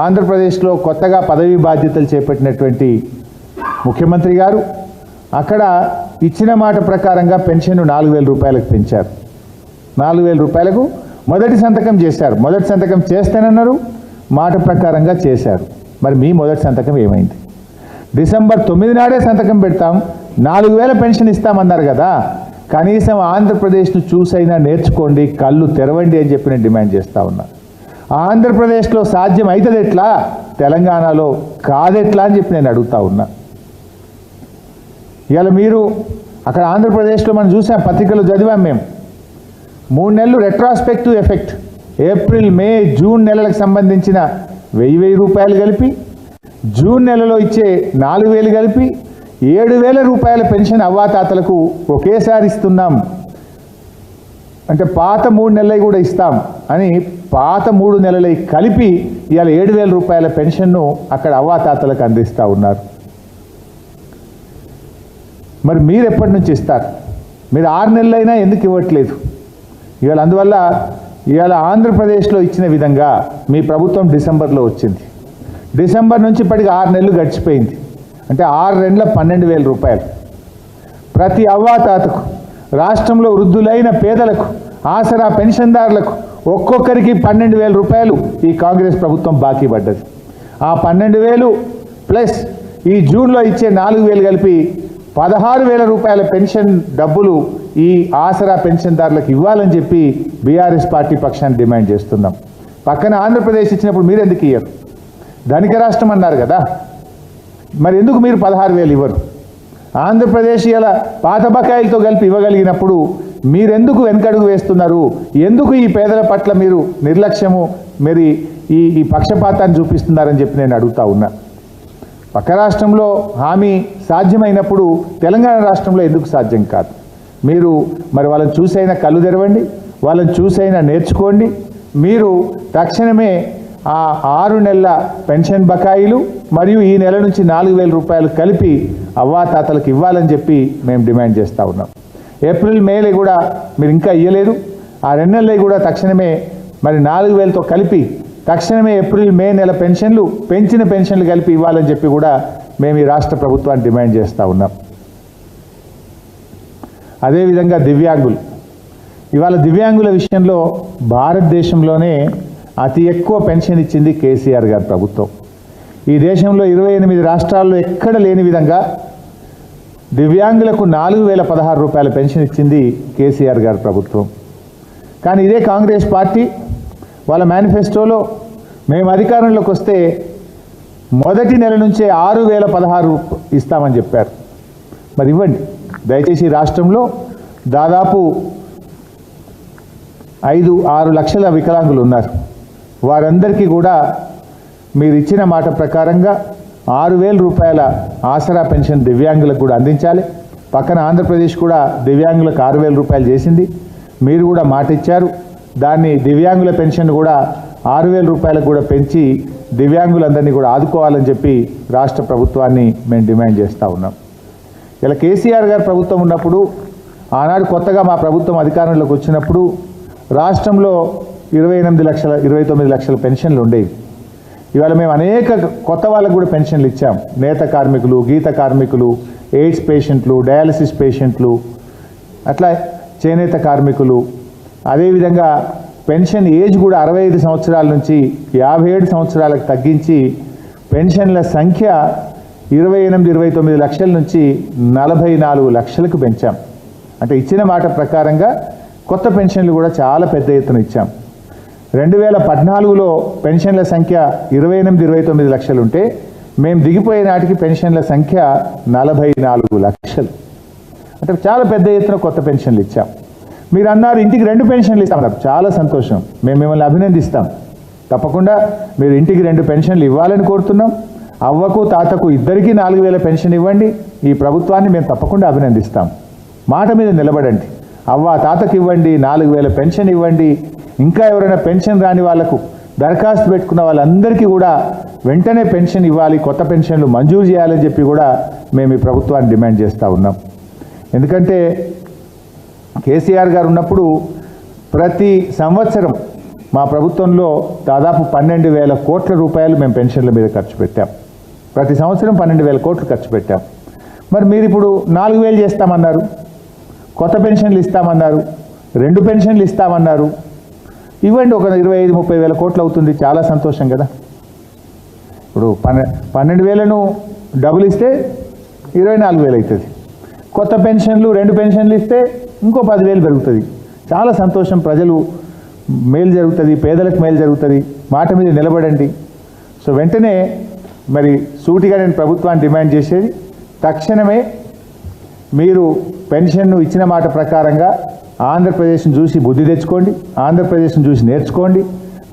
ఆంధ్రప్రదేశ్లో కొత్తగా పదవీ బాధ్యతలు చేపట్టినటువంటి ముఖ్యమంత్రి గారు అక్కడ ఇచ్చిన మాట ప్రకారంగా పెన్షన్ 4000 రూపాయలకు పెంచారు. 4000 రూపాయలకు మొదటి సంతకం చేశారు. మొదటి సంతకం చేస్తేనన్నారు, మాట ప్రకారంగా చేశారు. మరి మీ మొదటి సంతకం ఏమైంది? డిసెంబర్ 9 నాడే సంతకం పెడతాం, 4000 పెన్షన్ ఇస్తామన్నారు కదా. కనీసం ఆంధ్రప్రదేశ్ను చూసైనా నేర్చుకోండి, కళ్ళు తెరవండి అని చెప్పి నేను డిమాండ్ చేస్తూ ఉన్నా. ఆంధ్రప్రదేశ్లో సాధ్యం అవుతుంది ఎట్లా, తెలంగాణలో కాదెట్లా అని చెప్పి నేను అడుగుతా ఉన్నా. ఇవాళ మీరు అక్కడ ఆంధ్రప్రదేశ్లో మనం చూసాం, పత్రికలు చదివాం మేము. 3 నెలలు retrospective effect, April May June నెలలకు సంబంధించిన 1000 రూపాయలు కలిపి, జూన్ నెలలో ఇచ్చే 4000 కలిపి 7000 రూపాయల పెన్షన్ అవ్వాతాతలకు ఒకేసారి ఇస్తున్నాం. అంటే పాత 3 నెలలు కూడా ఇస్తాం అని పాత 3 నెలలు కలిపి ఇవాళ 7000 రూపాయల పెన్షన్ను అక్కడ అవ్వాతాతలకు అందిస్తూ ఉన్నారు. మరి మీరు ఎప్పటి నుంచి ఇస్తారు? మీరు 6 నెలలైనా ఎందుకు ఇవ్వట్లేదు? ఇవాళ అందువల్ల ఇవాళ ఆంధ్రప్రదేశ్లో ఇచ్చిన విధంగా మీ ప్రభుత్వం డిసెంబర్లో వచ్చింది. డిసెంబర్ నుంచి ఇప్పటికి 6 నెలలు గడిచిపోయింది. అంటే 6 నెలల 12,000 రూపాయలు. ప్రతి అవ్వాతాతకు, రాష్ట్రంలో వృద్ధులైన పేదలకు, ఆసరా పెన్షన్దారులకు ఒక్కొక్కరికి 12,000 రూపాయలు ఈ కాంగ్రెస్ ప్రభుత్వం బాకీ పడ్డది. ఆ 12,000 ప్లస్ ఈ జూన్లో ఇచ్చే 4,000 కలిపి 16,000 రూపాయల పెన్షన్ డబ్బులు ఈ ఆసరా పెన్షన్దారులకు ఇవ్వాలని చెప్పి బీఆర్ఎస్ పార్టీ పక్షాన్ని డిమాండ్ చేస్తున్నాం. పక్కన ఆంధ్రప్రదేశ్ ఇచ్చినప్పుడు మీరు ఎందుకు ఇయ్యరు? ధనిక రాష్ట్రం అన్నారు కదా, మరి ఎందుకు మీరు 16,000 ఇవ్వరు? ఆంధ్రప్రదేశ్ ఇలా పాత బకాయిలతో కలిపి ఇవ్వగలిగినప్పుడు మీరెందుకు వెనకడుగు వేస్తున్నారు? ఎందుకు ఈ పేదల పట్ల మీరు నిర్లక్ష్యము, మరి ఈ పక్షపాతాన్ని చూపిస్తున్నారని చెప్పి నేను అడుగుతా ఉన్నా. పక్క రాష్ట్రంలో హామీ సాధ్యమైనప్పుడు తెలంగాణ రాష్ట్రంలో ఎందుకు సాధ్యం కాదు? మీరు మరి వాళ్ళని చూసైనా కళ్ళు తెరవండి, వాళ్ళని చూసైనా నేర్చుకోండి. మీరు తక్షణమే ఆ 6 నెలల పెన్షన్ బకాయిలు మరియు ఈ నెల నుంచి 4,000 రూపాయలు కలిపి అవ్వాతాతలకు ఇవ్వాలని చెప్పి మేము డిమాండ్ చేస్తూ ఉన్నాం. ఏప్రిల్ మేలో కూడా మీరు ఇంకా ఇవ్వలేదు. ఆ 2 నెలలు కూడా తక్షణమే మరి 4,000తో కలిపి తక్షణమే ఏప్రిల్ మే నెల పెన్షన్లు, పెంచిన పెన్షన్లు కలిపి ఇవ్వాలని చెప్పి కూడా మేము ఈ రాష్ట్ర ప్రభుత్వాన్ని డిమాండ్ చేస్తూ ఉన్నాం. అదేవిధంగా దివ్యాంగులు, ఇవాళ దివ్యాంగుల విషయంలో భారతదేశంలోనే అతి ఎక్కువ పెన్షన్ ఇచ్చింది కేసీఆర్ గారి ప్రభుత్వం. ఈ దేశంలో 28 రాష్ట్రాల్లో ఎక్కడ లేని విధంగా దివ్యాంగులకు 4,016 రూపాయల పెన్షన్ ఇచ్చింది కేసీఆర్ గారి ప్రభుత్వం. కానీ ఇదే కాంగ్రెస్ పార్టీ వాళ్ళ మేనిఫెస్టోలో మేము అధికారంలోకి వస్తే మొదటి నెల నుంచే 6,016 ఇస్తామని చెప్పారు. మరి ఇవ్వండి దయచేసి. రాష్ట్రంలో దాదాపు 5-6 లక్షల వికలాంగులు ఉన్నారు. వారందరికీ కూడా మీరు ఇచ్చిన మాట ప్రకారంగా 6,000 రూపాయల ఆసరా పెన్షన్ దివ్యాంగులకు కూడా అందించాలి. పక్కన ఆంధ్రప్రదేశ్ కూడా దివ్యాంగులకు 6,000 రూపాయలు చేసింది. మీరు కూడా మాట ఇచ్చారు. దాన్ని దివ్యాంగుల పెన్షన్ కూడా 6,000 రూపాయలకు కూడా పెంచి దివ్యాంగులందరినీ కూడా ఆదుకోవాలని చెప్పి రాష్ట్ర ప్రభుత్వాన్ని మేము డిమాండ్ చేస్తూ ఉన్నాం. ఇలా కేసీఆర్ గారి ప్రభుత్వం ఉన్నప్పుడు, ఆనాడు కొత్తగా మా ప్రభుత్వం అధికారంలోకి వచ్చినప్పుడు రాష్ట్రంలో 29 లక్షల పెన్షన్లు ఉండేవి. ఇవాళ మేము అనేక కొత్త వాళ్ళకు కూడా పెన్షన్లు ఇచ్చాం. నేత కార్మికులు, గీత కార్మికులు, ఎయిడ్స్ పేషెంట్లు, డయాలసిస్ పేషెంట్లు, అట్లా చేనేత కార్మికులు. అదేవిధంగా పెన్షన్ ఏజ్ కూడా 65 సంవత్సరాల నుంచి 57 సంవత్సరాలకు తగ్గించి పెన్షన్ల సంఖ్య 29 లక్షల నుంచి 44 లక్షలకు పెంచాం. అంటే ఇచ్చిన మాట ప్రకారంగా కొత్త పెన్షన్లు కూడా చాలా పెద్ద ఎత్తున ఇచ్చాం. 2014లో పెన్షన్ల సంఖ్య 29 లక్షలు ఉంటే మేము దిగిపోయే నాటికి పెన్షన్ల సంఖ్య 44 లక్షలు. అంటే చాలా పెద్ద ఎత్తున కొత్త పెన్షన్లు ఇచ్చాం. మీరు అన్నారు ఇంటికి 2 పెన్షన్లు ఇస్తామన్నారు. చాలా సంతోషం, మేము మిమ్మల్ని అభినందిస్తాం. తప్పకుండా మీరు ఇంటికి 2 పెన్షన్లు ఇవ్వాలని కోరుతున్నాం. అవ్వకు తాతకు ఇద్దరికీ 4,000 పెన్షన్ ఇవ్వండి. ఈ ప్రభుత్వాన్ని మేము తప్పకుండా అభినందిస్తాం. మాట మీద నిలబడండి. అవ్వ తాతకు ఇవ్వండి, 4,000 పెన్షన్ ఇవ్వండి. ఇంకా ఎవరైనా పెన్షన్ రాని వాళ్లకు దరఖాస్తు పెట్టుకున్న వాళ్ళందరికీ కూడా వెంటనే పెన్షన్ ఇవ్వాలి, కొత్త పెన్షన్లు మంజూరు చేయాలని చెప్పి కూడా మేము ఈ ప్రభుత్వాన్ని డిమాండ్ చేస్తూ ఉన్నాం. ఎందుకంటే కేసీఆర్ గారు ఉన్నప్పుడు ప్రతి సంవత్సరం మా ప్రభుత్వంలో దాదాపు 12,000 కోట్ల రూపాయలు మేము పెన్షన్ల మీద ఖర్చు పెట్టాం. ప్రతి సంవత్సరం 12,000 కోట్లు ఖర్చు పెట్టాం. మరి మీరు ఇప్పుడు 4,000 చేస్తామన్నారు, కొత్త పెన్షన్లు ఇస్తామన్నారు, 2 పెన్షన్లు ఇస్తామన్నారు. ఇవ్వండి, ఒక 25-30 వేల కోట్లు అవుతుంది. చాలా సంతోషం కదా. ఇప్పుడు 12,000ను డబుల్ ఇస్తే 24,000 అవుతుంది. కొత్త పెన్షన్లు 2 పెన్షన్లు ఇస్తే ఇంకో 10,000 పెరుగుతుంది. చాలా సంతోషం. ప్రజలు మేలు జరుగుతుంది, పేదలకు మేలు జరుగుతుంది. మాట మీద నిలబడండి. సో వెంటనే మరి సూటిగా నేను ప్రభుత్వాన్ని డిమాండ్ చేసేది, తక్షణమే మీరు పెన్షన్ను ఇచ్చిన మాట ప్రకారంగా ఆంధ్రప్రదేశ్ను చూసి బుద్ధి తెచ్చుకోండి, ఆంధ్రప్రదేశ్ను చూసి నేర్చుకోండి.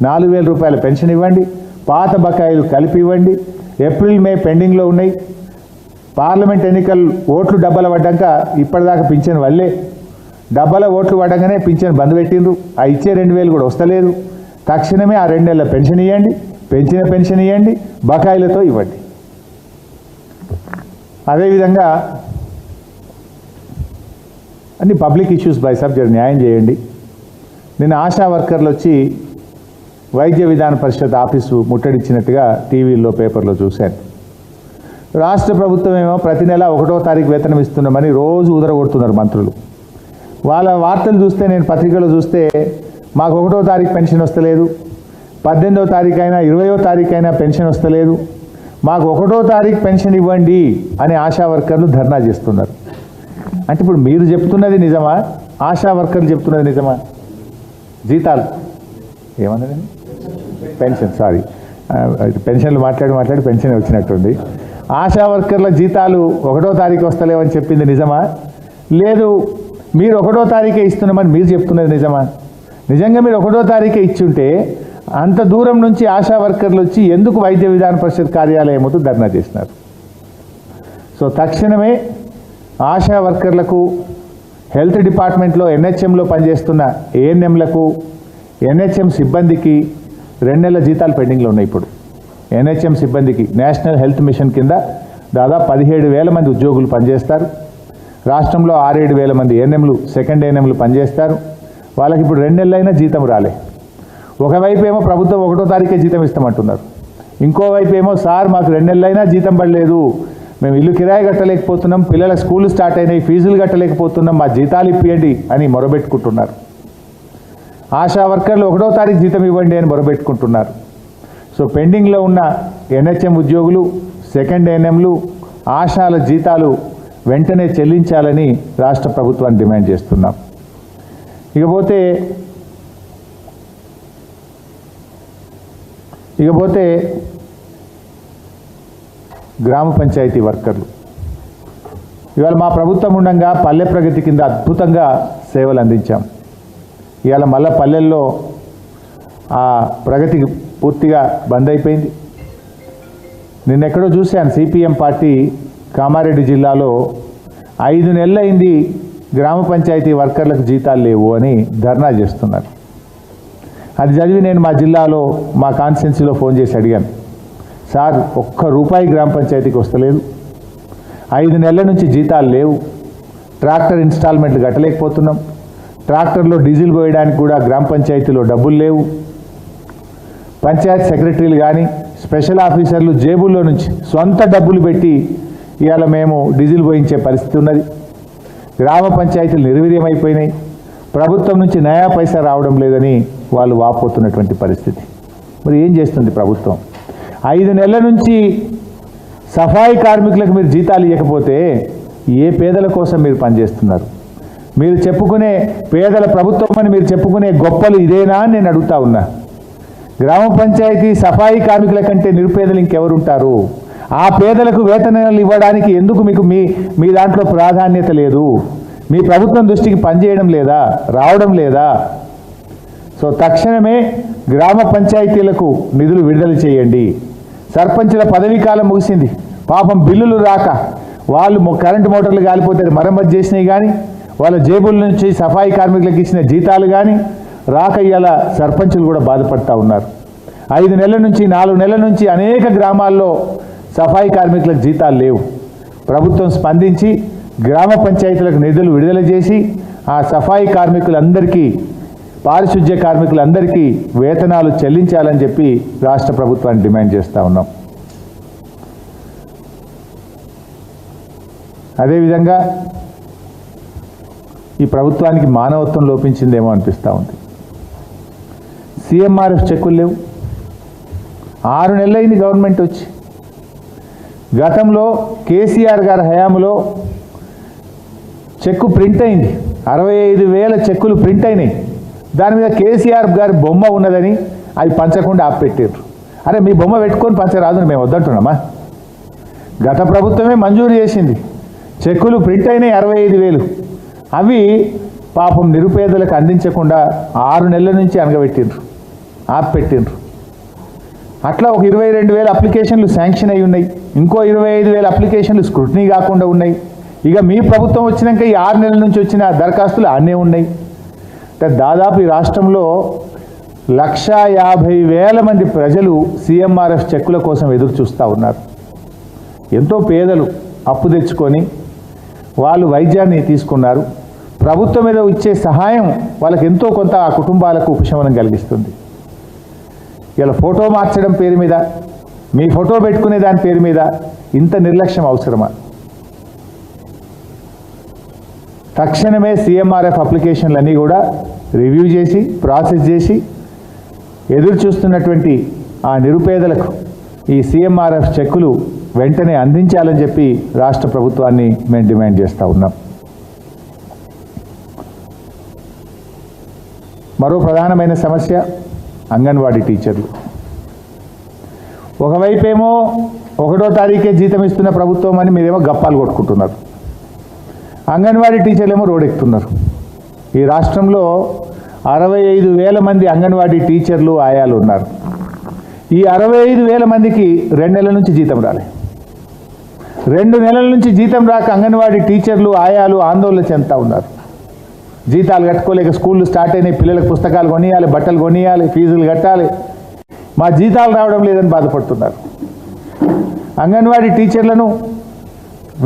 4,000 రూపాయల పెన్షన్ ఇవ్వండి, పాత బకాయిలు కలిపి ఇవ్వండి. ఏప్రిల్ మే పెండింగ్లో ఉన్నాయి. పార్లమెంట్ ఎన్నికలు ఓట్లు డబ్బాలు పడ్డాక ఇప్పటిదాకా పింఛన్ వల్లే, డబ్బాల ఓట్లు పడగానే పింఛన్ బంద్ పెట్టిండ్రు. ఆ ఇచ్చే 2,000 కూడా వస్తలేదు. తక్షణమే ఆ 2 నెలల పెన్షన్ ఇవ్వండి, పెంచిన పెన్షన్ ఇవ్వండి, బకాయిలతో ఇవ్వండి. అదేవిధంగా అన్ని పబ్లిక్ ఇష్యూస్ బై సబ్జెక్ట్ న్యాయం చేయండి. నిన్న ఆశా వర్కర్లు వచ్చి వైద్య విధాన పరిషత్ ఆఫీసు ముట్టడిచ్చినట్టుగా టీవీల్లో పేపర్లో చూశాను. రాష్ట్ర ప్రభుత్వం ఏమో ప్రతి నెల 1వ తారీఖు వేతనం ఇస్తున్నామని రోజు ఉదరగొడుతున్నారు మంత్రులు. వాళ్ళ వార్తలు చూస్తే, నేను పత్రికలో చూస్తే, మాకు 1వ తారీఖు పెన్షన్ వస్తలేదు, 18వ తారీఖు అయినా 20వ తారీఖు అయినా పెన్షన్ వస్తలేదు, మాకు 1వ తారీఖు పెన్షన్ ఇవ్వండి అని ఆశా వర్కర్లు ధర్నా చేస్తున్నారు. అంటే ఇప్పుడు మీరు చెప్తున్నది నిజమా, ఆశా వర్కర్లు చెప్తున్నది నిజమా? జీతాలు ఏమన్నది, పెన్షన్, సారీ పెన్షన్లు మాట్లాడి పెన్షన్ వచ్చినట్టుంది. ఆశా వర్కర్ల జీతాలు 1వ తారీఖు వస్తలేవని చెప్పింది నిజమా? లేదు మీరు 1వ తారీఖే ఇస్తున్నామని మీరు చెప్తున్నది నిజమా? నిజంగా మీరు 1వ తారీఖే ఇచ్చుంటే అంత దూరం నుంచి ఆశా వర్కర్లు వచ్చి ఎందుకు వైద్య విధాన పరిషత్ కార్యాలయం ముందు ధర్నా చేసినారు? సో తక్షణమే ఆశా వర్కర్లకు, హెల్త్ డిపార్ట్మెంట్లో ఎన్హెచ్ఎంలో పనిచేస్తున్న ఏఎన్ఎంలకు, ఎన్హెచ్ఎం సిబ్బందికి 2 నెలల జీతాలు పెండింగ్లో ఉన్నాయి. ఇప్పుడు ఎన్హెచ్ఎం సిబ్బందికి నేషనల్ హెల్త్ మిషన్ కింద దాదాపు 17,000 మంది ఉద్యోగులు పనిచేస్తారు. రాష్ట్రంలో 6-7 మంది ఏఎన్ఎంలు, సెకండ్ ఏఎన్ఎంలు పనిచేస్తారు. వాళ్ళకి ఇప్పుడు 2 నెలలైనా జీతం రాలే. ఒకవైపు ఏమో ప్రభుత్వం 1వ తారీఖే జీతం ఇస్తామంటున్నారు, ఇంకోవైపు ఏమో సార్ మాకు 2 నెలలైనా జీతం పడలేదు, మేము ఇల్లు కిరాయి కట్టలేకపోతున్నాం, పిల్లల స్కూల్ స్టార్ట్ అయినాయి, ఫీజులు కట్టలేకపోతున్నాం, మా జీతాలు ఇప్పియండి అని మొరబెట్టుకుంటున్నారు. ఆశా వర్కర్లు 1వ తారీఖు జీతం ఇవ్వండి అని మొరబెట్టుకుంటున్నారు. సో పెండింగ్లో ఉన్న ఎన్హెచ్ఎం ఉద్యోగులు, సెకండ్ ఏఎన్ఎంలు, ఆశాల జీతాలు వెంటనే చెల్లించాలని రాష్ట్ర ప్రభుత్వాన్ని డిమాండ్ చేస్తున్నాం. ఇకపోతే గ్రామ పంచాయతీ వర్కర్లు ఇవాళ మా ప్రభుత్వం ఉండగా పల్లె ప్రగతి కింద అద్భుతంగా సేవలు అందించాం. ఇవాళ మళ్ళా పల్లెల్లో ఆ ప్రగతి పూర్తిగా బంద్ అయిపోయింది. నిన్నెక్కడో చూశాను, సిపిఎం పార్టీ కామారెడ్డి జిల్లాలో 5 నెలలైంది గ్రామ పంచాయతీ వర్కర్లకు జీతాలు లేవు అని ధర్నా చేస్తున్నారు. అది చదివి నేను మా జిల్లాలో, మా కాన్స్టిట్యున్సీలో ఫోన్ చేసి అడిగాను, సార్ ₹1 గ్రామ పంచాయతీకి వస్తలేదు, 5 నెలల నుంచి జీతాలు లేవు, ట్రాక్టర్ ఇన్స్టాల్మెంట్లు కట్టలేకపోతున్నాం, ట్రాక్టర్లో డీజిల్ పోయడానికి కూడా గ్రామ పంచాయతీలో డబ్బులు లేవు, పంచాయతీ సెక్రటరీలు కానీ స్పెషల్ ఆఫీసర్లు జేబుల్లో నుంచి సొంత డబ్బులు పెట్టి ఇవాళ మేము డీజిల్ పోయించే పరిస్థితి ఉన్నది, గ్రామ పంచాయతీలు నిర్వీర్యమైపోయినాయి, ప్రభుత్వం నుంచి నయా పైసా రావడం లేదని వాళ్ళు వాపోతున్నటువంటి పరిస్థితి. మరి ఏం చేస్తుంది ప్రభుత్వం? 5 నెలల నుంచి సఫాయి కార్మికులకు మీరు జీతాలు ఇవ్వకపోతే ఏ పేదల కోసం మీరు పనిచేస్తున్నారు? మీరు చెప్పుకునే పేదల ప్రభుత్వం అని మీరు చెప్పుకునే గొప్పలు ఇదేనా అని నేను అడుగుతా ఉన్నా. గ్రామ పంచాయతీ సఫాయి కార్మికుల కంటే నిరుపేదలు ఇంకెవరుంటారు? ఆ పేదలకు వేతనాలు ఇవ్వడానికి ఎందుకు మీకు మీ దాంట్లో ప్రాధాన్యత లేదు? మీ ప్రభుత్వం దృష్టికి పనిచేయడం లేదా, రావడం లేదా? సో తక్షణమే గ్రామ పంచాయతీలకు నిధులు విడుదల చేయండి. సర్పంచుల పదవీ కాలం ముగిసింది, పాపం బిల్లులు రాక వాళ్ళు కరెంటు మోటార్లు కాలిపోతే మరమ్మతు చేసినాయి కానీ, వాళ్ళ జేబుల నుంచి సఫాయి కార్మికులకు ఇచ్చిన జీతాలు కానీ రాక ఇవాళ సర్పంచులు కూడా బాధపడుతూ ఉన్నారు. 5 నెలల నుంచి 4 నెలల నుంచి అనేక గ్రామాల్లో సఫాయి కార్మికులకు జీతాలు లేవు. ప్రభుత్వం స్పందించి గ్రామ పంచాయతీలకు నిధులు విడుదల చేసి ఆ సఫాయి కార్మికులందరికీ, పారిశుధ్య కార్మికులందరికీ వేతనాలు చెల్లించాలని చెప్పి రాష్ట్ర ప్రభుత్వాన్ని డిమాండ్ చేస్తూ ఉన్నాం. అదేవిధంగా ఈ ప్రభుత్వానికి మానవత్వం లోపించిందేమో అనిపిస్తూ ఉంది. సిఎంఆర్ఎఫ్ చెక్కులు లేవు. 6 నెలలైంది గవర్నమెంట్ వచ్చి. గతంలో కేసీఆర్ గారి హయాంలో చెక్కు ప్రింట్ అయింది, 65,000 చెక్కులు ప్రింట్ అయినాయి. దాని మీద కేసీఆర్ గారి బొమ్మ ఉన్నదని అవి పంచకుండా ఆపెట్టారు. అరే మీ బొమ్మ పెట్టుకొని పంచరాదని మేము వద్దంటున్నామా? గత ప్రభుత్వమే మంజూరు చేసింది. చెక్కులు ప్రింట్ అయినాయి 65,000. అవి పాపం నిరుపేదలకు అందించకుండా 6 నెలల నుంచి అనగబెట్టిండ్రు, ఆపెట్టిండ్రు. అట్లా ఒక 22,000 అప్లికేషన్లు శాంక్షన్ అయి ఉన్నాయి. ఇంకో 25,000 అప్లికేషన్లు స్క్రూటినీ కాకుండా ఉన్నాయి. ఇక మీ ప్రభుత్వం వచ్చినాక ఈ 6 నెలల నుంచి వచ్చిన దరఖాస్తులు అన్నీ ఉన్నాయి. దాదాపు ఈ రాష్ట్రంలో 150,000 మంది ప్రజలు సిఎంఆర్ఎఫ్ చెక్కుల కోసం ఎదురు చూస్తూ ఉన్నారు. ఎంతో పేదలు అప్పు తెచ్చుకొని వాళ్ళు వైద్యాన్ని తీసుకున్నారు. ప్రభుత్వం మీద ఇచ్చే సహాయం వాళ్ళకి ఎంతో కొంత ఆ కుటుంబాలకు ఉపశమనం కలిగిస్తుంది. ఇలా ఫోటో మార్చడం పేరు మీద మీ ఫోటో పెట్టుకునే దాని పేరు మీద ఇంత నిర్లక్ష్యం అవసరమా? తక్షణమే సీఎంఆర్ఎఫ్ అప్లికేషన్లన్నీ కూడా రివ్యూ చేసి ప్రాసెస్ చేసి ఎదురు చూస్తున్నటువంటి ఆ నిరుపేదలకు ఈ సీఎంఆర్ఎఫ్ చెక్కులు వెంటనే అందించాలని చెప్పి రాష్ట్ర ప్రభుత్వాన్ని మేము డిమాండ్ చేస్తూ ఉన్నాం. మరో ప్రధానమైన సమస్య అంగన్వాడీ టీచర్లు. ఒకవైపేమో 1వ తారీఖే జీతం ఇస్తున్న ప్రభుత్వం అని మీరేమో గప్పాలు కొట్టుకుంటున్నారు. అంగన్వాడీ టీచర్లు ఏమో రోడెక్కుతున్నారు. ఈ రాష్ట్రంలో 65,000 మంది అంగన్వాడీ టీచర్లు ఆయాలు ఉన్నారు. ఈ 65,000 మందికి 2 నెలల నుంచి జీతం రాలే. 2 నెలల నుంచి జీతం రాక అంగన్వాడీ టీచర్లు ఆయాలు ఆందోళన చెందుతూ ఉన్నారు. జీతాలు కట్టుకోలేక స్కూళ్ళు స్టార్ట్ అయినాయి, పిల్లలకు పుస్తకాలు కొనియాలి, బట్టలు కొనియాలి, ఫీజులు కట్టాలి, మా జీతాలు రావడం లేదని బాధపడుతున్నారు. అంగన్వాడీ టీచర్లను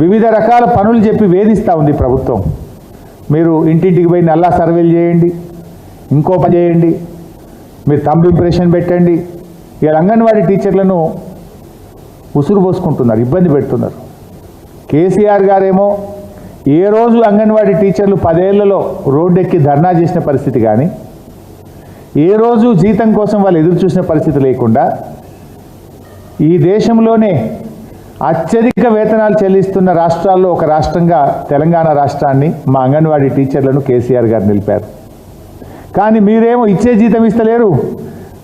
వివిధ రకాల పనులు చెప్పి వేధిస్తూ ఉంది ప్రభుత్వం. మీరు ఇంటింటికి పోయి నల్లా సర్వేలు చేయండి, ఇంకో పని చేయండి, మీరు థంబ్ ఇంప్రెషన్ పెట్టండి. ఇలా అంగన్వాడీ టీచర్లను ఉసురు పోసుకుంటున్నారు, ఇబ్బంది పెడుతున్నారు. కేసీఆర్ గారేమో ఏ రోజు అంగన్వాడీ టీచర్లు 10 ఏళ్లలో రోడ్డెక్కి ధర్నా చేసిన పరిస్థితి కానీ, ఏ రోజు జీతం కోసం వాళ్ళు ఎదురు చూసిన పరిస్థితి లేకుండా ఈ దేశంలోనే అత్యధిక వేతనాలు చెల్లిస్తున్న రాష్ట్రాల్లో ఒక రాష్ట్రంగా తెలంగాణ రాష్ట్రాన్ని మా అంగన్వాడీ టీచర్లను కేసీఆర్ గారు నిలిపారు. కానీ మీరేమో ఇచ్చే జీతం ఇస్తలేరు.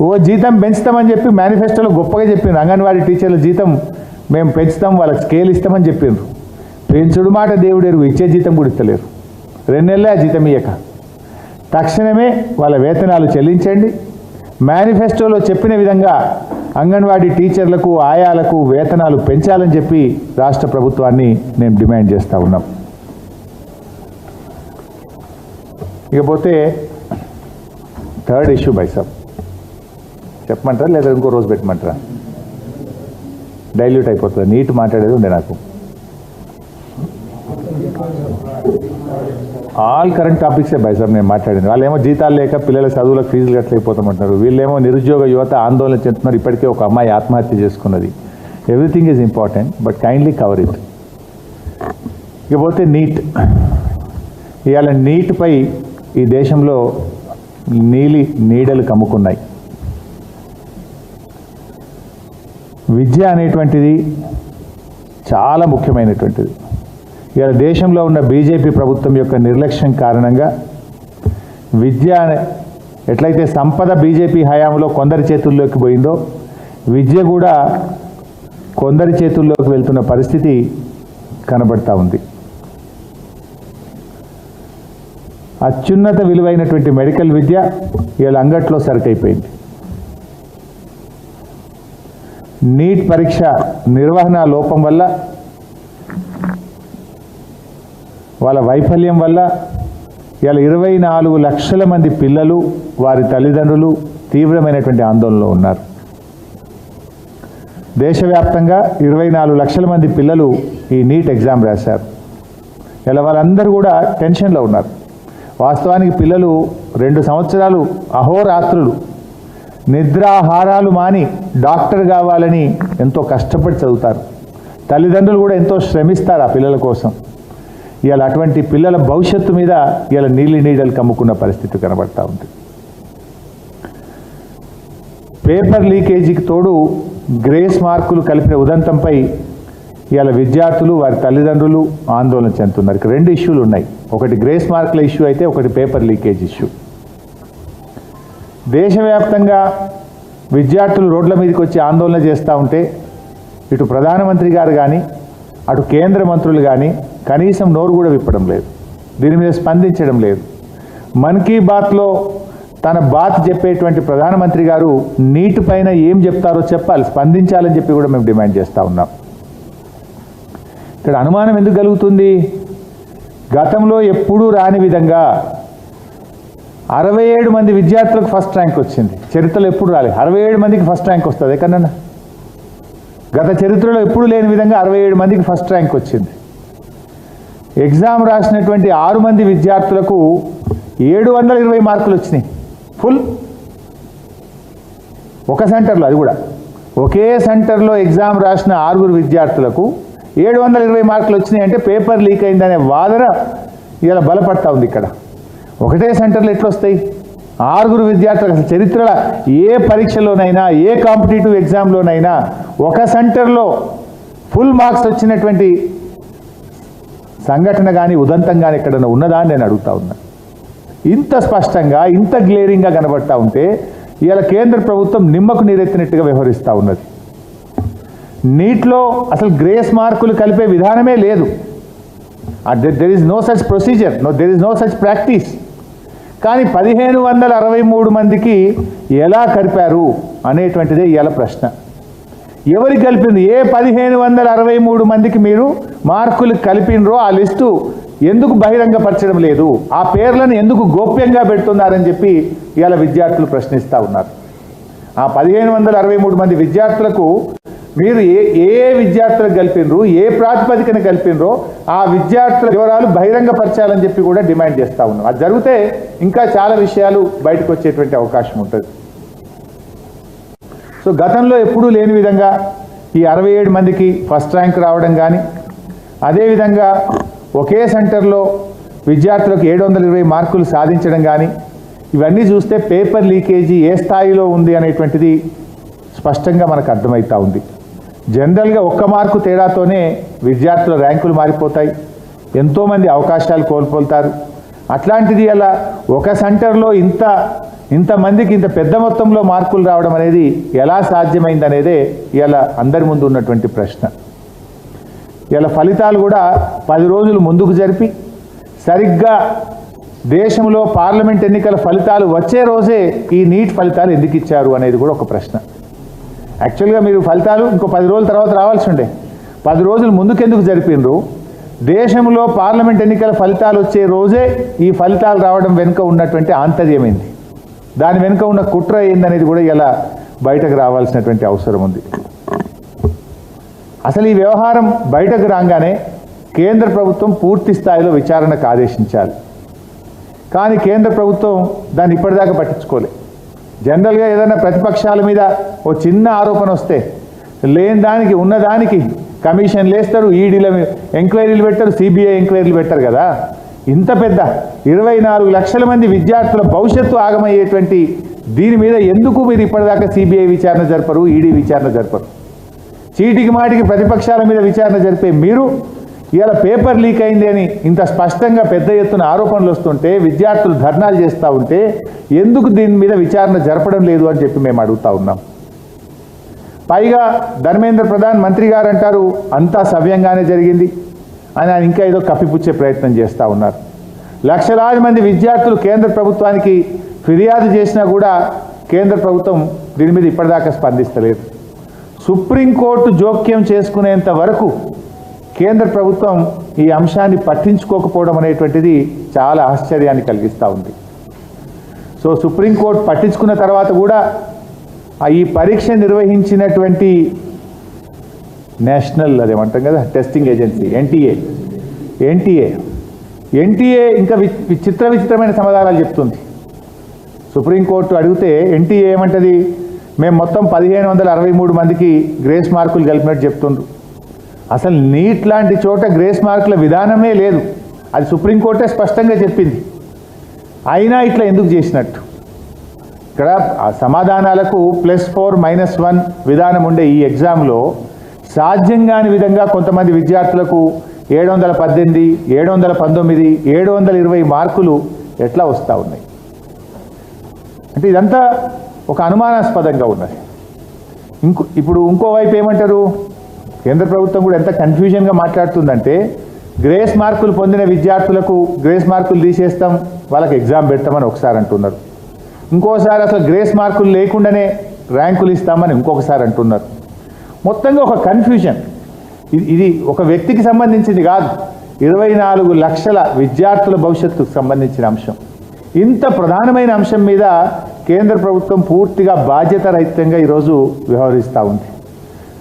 ఓ జీతం పెంచుతామని చెప్పి మేనిఫెస్టోలో గొప్పగా చెప్పిండ్రు. అంగన్వాడీ టీచర్ల జీతం మేము పెంచుతాం, వాళ్ళకి స్కేల్ ఇస్తామని చెప్పిండ్రు. పెంచుడు మాట దేవుడెరుగు, ఇచ్చే జీతం కూడా ఇస్తలేరు. 2 నెలలే ఆ జీతం ఇయ్యక. తక్షణమే వాళ్ళ వేతనాలు చెల్లించండి. మేనిఫెస్టోలో చెప్పిన విధంగా అంగన్వాడీ టీచర్లకు ఆయాలకు వేతనాలు పెంచాలని చెప్పి రాష్ట్ర ప్రభుత్వాన్ని మేము డిమాండ్ చేస్తూ ఉన్నాం. ఇకపోతే 3rd ఇష్యూ బైసాబ్ చెప్పమంటారా లేదా ఇంకో రోజు పెట్టమంటారా? డైల్యూట్ అయిపోతుంది. నీట్ మాట్లాడేది ఉండే నాకు. ఆల్ కరెంట్ టాపిక్సే బైసాబ్ నేను మాట్లాడింది. వాళ్ళేమో జీతాలు లేక పిల్లల చదువులకు ఫీజులు కట్టలేకపోతామంటున్నారు. వీళ్ళేమో నిరుద్యోగ యువత ఆందోళన చెందుతున్నారు. ఇప్పటికే ఒక అమ్మాయి ఆత్మహత్య చేసుకున్నది. Everything is important, but kindly cover it. ఇకపోతే నీట్. ఇవాళ నీట్పై ఈ దేశంలో నీడలు కమ్ముకున్నాయి. విద్య అనేటువంటిది చాలా ముఖ్యమైనటువంటిది. ఇవాళ దేశంలో ఉన్న బీజేపీ ప్రభుత్వం యొక్క నిర్లక్ష్యం కారణంగా విద్య ఎట్లయితే సంపద బీజేపీ హయాంలో కొందరి చేతుల్లోకి పోయిందో, విద్య కూడా కొందరి చేతుల్లోకి వెళ్తున్న పరిస్థితి కనబడతా ఉంది. అత్యున్నత విలువైనటువంటి మెడికల్ విద్య ఇవాళ అంగట్లో సరుకైపోయింది. నీట్ పరీక్ష నిర్వహణ లోపం వల్ల, వాళ్ళ వైఫల్యం వల్ల ఇవాళ 24 లక్షల మంది పిల్లలు, వారి తల్లిదండ్రులు తీవ్రమైనటువంటి ఆందోళనలో ఉన్నారు. దేశవ్యాప్తంగా 24 లక్షల మంది పిల్లలు ఈ నీట్ ఎగ్జామ్ రాశారు. ఇలా వాళ్ళందరూ కూడా టెన్షన్లో ఉన్నారు. వాస్తవానికి పిల్లలు 2 సంవత్సరాలు అహోరాత్రులు నిద్రాహారాలు మాని డాక్టర్ కావాలని ఎంతో కష్టపడి చదువుతారు. తల్లిదండ్రులు కూడా ఎంతో శ్రమిస్తారు ఆ పిల్లల కోసం. ఇవాళ అటువంటి పిల్లల భవిష్యత్తు మీద ఇవాళ నీడలు కమ్ముకున్న పరిస్థితి కనబడతా ఉంది. పేపర్ లీకేజీకి తోడు గ్రేస్ మార్కులు కలిపిన ఉదంతంపై ఇవాళ విద్యార్థులు, వారి తల్లిదండ్రులు ఆందోళన చెందుతున్నారు. ఇక్కడ 2 ఇష్యూలు ఉన్నాయి. ఒకటి గ్రేస్ మార్కుల ఇష్యూ అయితే, ఒకటి పేపర్ లీకేజ్ ఇష్యూ. దేశవ్యాప్తంగా విద్యార్థులు రోడ్ల మీదకి వచ్చి ఆందోళన చేస్తూ ఉంటే ఇటు ప్రధానమంత్రి గారు కానీ అటు కేంద్ర మంత్రులు కానీ కనీసం నోరు కూడా విప్పడం లేదు, దీని మీద స్పందించడం లేదు. మన్ కీ బాత్లో తన బాత్ చెప్పేటువంటి ప్రధానమంత్రి గారు నీటి పైన ఏం చెప్తారో చెప్పాలి, స్పందించాలని చెప్పి కూడా మేము డిమాండ్ చేస్తూ ఉన్నాం. ఇక్కడ అనుమానం ఎందుకు కలుగుతుంది? గతంలో ఎప్పుడూ రాని విధంగా 67 మంది విద్యార్థులకు ఫస్ట్ ర్యాంక్ వచ్చింది. చరిత్రలో ఎప్పుడు రాలేదు. 67 మందికి ఫస్ట్ ర్యాంక్ వస్తుంది ఎక్కడన్నా? గత చరిత్రలో ఎప్పుడు లేని విధంగా 67 మందికి ఫస్ట్ ర్యాంక్ వచ్చింది. ఎగ్జామ్ రాసినటువంటి 6 మంది విద్యార్థులకు 720 మార్కులు వచ్చినాయి. ఫుల్ ఒక సెంటర్లో, అది కూడా ఒకే సెంటర్లో ఎగ్జామ్ రాసిన 6 విద్యార్థులకు 720 మార్కులు వచ్చినాయంటే పేపర్ లీక్ అయిందనే వాదన ఇలా బలపడతా ఉంది. ఇక్కడ ఒకటే సెంటర్లో ఎట్లా వస్తాయి? 6 విద్యార్థులకు అసలు చరిత్రలో ఏ పరీక్షలోనైనా ఏ కాంపిటేటివ్ ఎగ్జామ్లోనైనా ఒక సెంటర్లో ఫుల్ మార్క్స్ వచ్చినటువంటి సంఘటన కానీ ఉదంతం కానీ ఎక్కడైనా ఉన్నదా అని నేను అడుగుతా ఉన్నా. ఇంత స్పష్టంగా ఇంత గ్లేరింగ్గా కనబడతా ఉంటే ఇవాళ కేంద్ర ప్రభుత్వం నిమ్మకు నీరెత్తినట్టుగా వ్యవహరిస్తూ ఉన్నది. నీట్లో అసలు గ్రేస్ మార్కులు కలిపే విధానమే లేదు. There is no such procedure, there is no such practice. కానీ 1563 మందికి ఎలా కలిపారు అనేటువంటిదే ఇవాళ ప్రశ్న. ఎవరికి కలిపింది? ఏ 1563 మందికి మీరు మార్కులు కలిపినరో ఆ లిస్టు ఎందుకు బహిరంగపరచడం లేదు? ఆ పేర్లను ఎందుకు గోప్యంగా పెడుతున్నారని చెప్పి ఇవాళ విద్యార్థులు ప్రశ్నిస్తూ ఉన్నారు. ఆ 1563 మంది విద్యార్థులకు మీరు ఏ విద్యార్థులకు కలిపినరు, ఏ ప్రాతిపదికన కలిపినరో ఆ విద్యార్థుల వివరాలు బహిరంగపరచాలని చెప్పి కూడా డిమాండ్ చేస్తూ ఉన్నాం. అది జరిగితే ఇంకా చాలా విషయాలు బయటకు వచ్చేటువంటి అవకాశం ఉంటుంది. సో గతంలో ఎప్పుడూ లేని విధంగా ఈ 67 మందికి ఫస్ట్ ర్యాంక్ రావడం కానీ, అదేవిధంగా ఒకే సెంటర్లో విద్యార్థులకు 720 మార్కులు సాధించడం కానీ, ఇవన్నీ చూస్తే పేపర్ లీకేజీ ఏ స్థాయిలో ఉంది అనేటువంటిది స్పష్టంగా మనకు అర్థమవుతూ ఉంది. జనరల్గా 1 మార్కు తేడాతోనే విద్యార్థుల ర్యాంకులు మారిపోతాయి, ఎంతోమంది అవకాశాలు కోల్పోతారు. అట్లాంటిది అలా ఒక సెంటర్లో ఇంతమందికి ఇంత పెద్ద మొత్తంలో మార్కులు రావడం అనేది ఎలా సాధ్యమైంది అనేదే ఇలా అందరి ముందు ఉన్నటువంటి ప్రశ్న. ఇలా ఫలితాలు కూడా 10 రోజులు ముందుకు జరిపి సరిగ్గా దేశంలో పార్లమెంట్ ఎన్నికల ఫలితాలు వచ్చే రోజే ఈ నీట్ ఫలితాలు ఎందుకు ఇచ్చారు అనేది కూడా ఒక ప్రశ్న. యాక్చువల్గా మీరు ఫలితాలు ఇంకో 10 రోజుల తర్వాత రావాల్సి ఉండే, 10 రోజులు ముందుకెందుకు జరిపినరు? దేశంలో పార్లమెంట్ ఎన్నికల ఫలితాలు వచ్చే రోజే ఈ ఫలితాలు రావడం వెనుక ఉన్నటువంటి ఆంతర్యమైంది, దాని వెనుక ఉన్న కుట్ర ఏందనేది కూడా ఇలా బయటకు రావాల్సినటువంటి అవసరం ఉంది. అసలు ఈ వ్యవహారం బయటకు రాగానే కేంద్ర ప్రభుత్వం పూర్తి స్థాయిలో విచారణకు ఆదేశించాలి. కానీ కేంద్ర ప్రభుత్వం దాన్ని ఇప్పటిదాకా పట్టించుకోలేదు. జనరల్గా ఏదైనా ప్రతిపక్షాల మీద ఓ చిన్న ఆరోపణ వస్తే లేని దానికి ఉన్నదానికి కమిషన్లు వేస్తారు, ఈడీల ఎంక్వైరీలు పెట్టారు, సిబిఐ ఎంక్వైరీలు పెట్టారు కదా. ఇంత పెద్ద 24 లక్షల మంది విద్యార్థుల భవిష్యత్తు ఆగమయ్యేటువంటి దీని మీద ఎందుకు మీరు ఇప్పటిదాకా సిబిఐ విచారణ జరపరు, ఈడీ విచారణ జరపరు? చీటికి మాటికి ప్రతిపక్షాల మీద విచారణ జరిపే మీరు ఇవాళ పేపర్ లీక్ అయింది అని ఇంత స్పష్టంగా పెద్ద ఎత్తున ఆరోపణలు వస్తుంటే, విద్యార్థులు ధర్నాలు చేస్తూ ఉంటే ఎందుకు దీని మీద విచారణ జరపడం లేదు అని చెప్పి మేము అడుగుతూ ఉన్నాం. పైగా ధర్మేంద్ర ప్రధాన్ మంత్రి గారు అంటారు అంతా సవ్యంగానే జరిగింది అని ఆయన ఇంకా ఏదో కప్పిపుచ్చే ప్రయత్నం చేస్తూ ఉన్నారు. లక్షలాది మంది విద్యార్థులు కేంద్ర ప్రభుత్వానికి ఫిర్యాదు చేసినా కూడా కేంద్ర ప్రభుత్వం దీని మీద ఇప్పటిదాకా స్పందిస్తలేదు. సుప్రీంకోర్టు జోక్యం చేసుకునేంత వరకు కేంద్ర ప్రభుత్వం ఈ అంశాన్ని పట్టించుకోకపోవడం అనేటువంటిది చాలా ఆశ్చర్యాన్ని కలిగిస్తూ ఉంది. సో సుప్రీంకోర్టు పట్టించుకున్న తర్వాత కూడా ఈ పరీక్ష నిర్వహించినటువంటి నేషనల్ అదేమంటాం కదా టెస్టింగ్ ఏజెన్సీ ఎన్టీఏ ఇంకా విచిత్రమైన సమాధానాలు చెప్తుంది. సుప్రీంకోర్టు అడిగితే ఎన్టీఏ ఏమంటది? మేము మొత్తం 1563 మందికి గ్రేస్ మార్కులు కలిపినట్టు చెప్తుండ్రు. అసలు నీట్ లాంటి చోట గ్రేస్ మార్కుల విధానమే లేదు, అది సుప్రీంకోర్టే స్పష్టంగా చెప్పింది. అయినా ఇట్లా ఎందుకు చేసినట్టు? ఇక్కడ ఆ సమాధానాలకు +4 -1 విధానం ఉండే ఈ ఎగ్జామ్లో సాధ్యం కాని విధంగా కొంతమంది విద్యార్థులకు 718, 719, 720 మార్కులు ఎట్లా వస్తూ ఉన్నాయి అంటే ఇదంతా ఒక అనుమానాస్పదంగా ఉన్నది. ఇప్పుడు ఇంకోవైపు ఏమంటారు? కేంద్ర ప్రభుత్వం కూడా ఎంత కన్ఫ్యూజన్గా మాట్లాడుతుందంటే, గ్రేస్ మార్కులు పొందిన విద్యార్థులకు గ్రేస్ మార్కులు తీసేస్తాం, వాళ్ళకి ఎగ్జామ్ పెడతామని ఒకసారి అంటున్నారు. ఇంకోసారి అసలు గ్రేస్ మార్కులు లేకుండానే ర్యాంకులు ఇస్తామని ఇంకొకసారి అంటున్నారు. మొత్తంగా ఒక కన్ఫ్యూజన్. ఇది ఒక వ్యక్తికి సంబంధించింది కాదు, 24 లక్షల విద్యార్థుల భవిష్యత్తుకు సంబంధించిన అంశం. ఇంత ప్రధానమైన అంశం మీద కేంద్ర ప్రభుత్వం పూర్తిగా బాధ్యతారహితంగా ఈరోజు వ్యవహరిస్తూ ఉంది.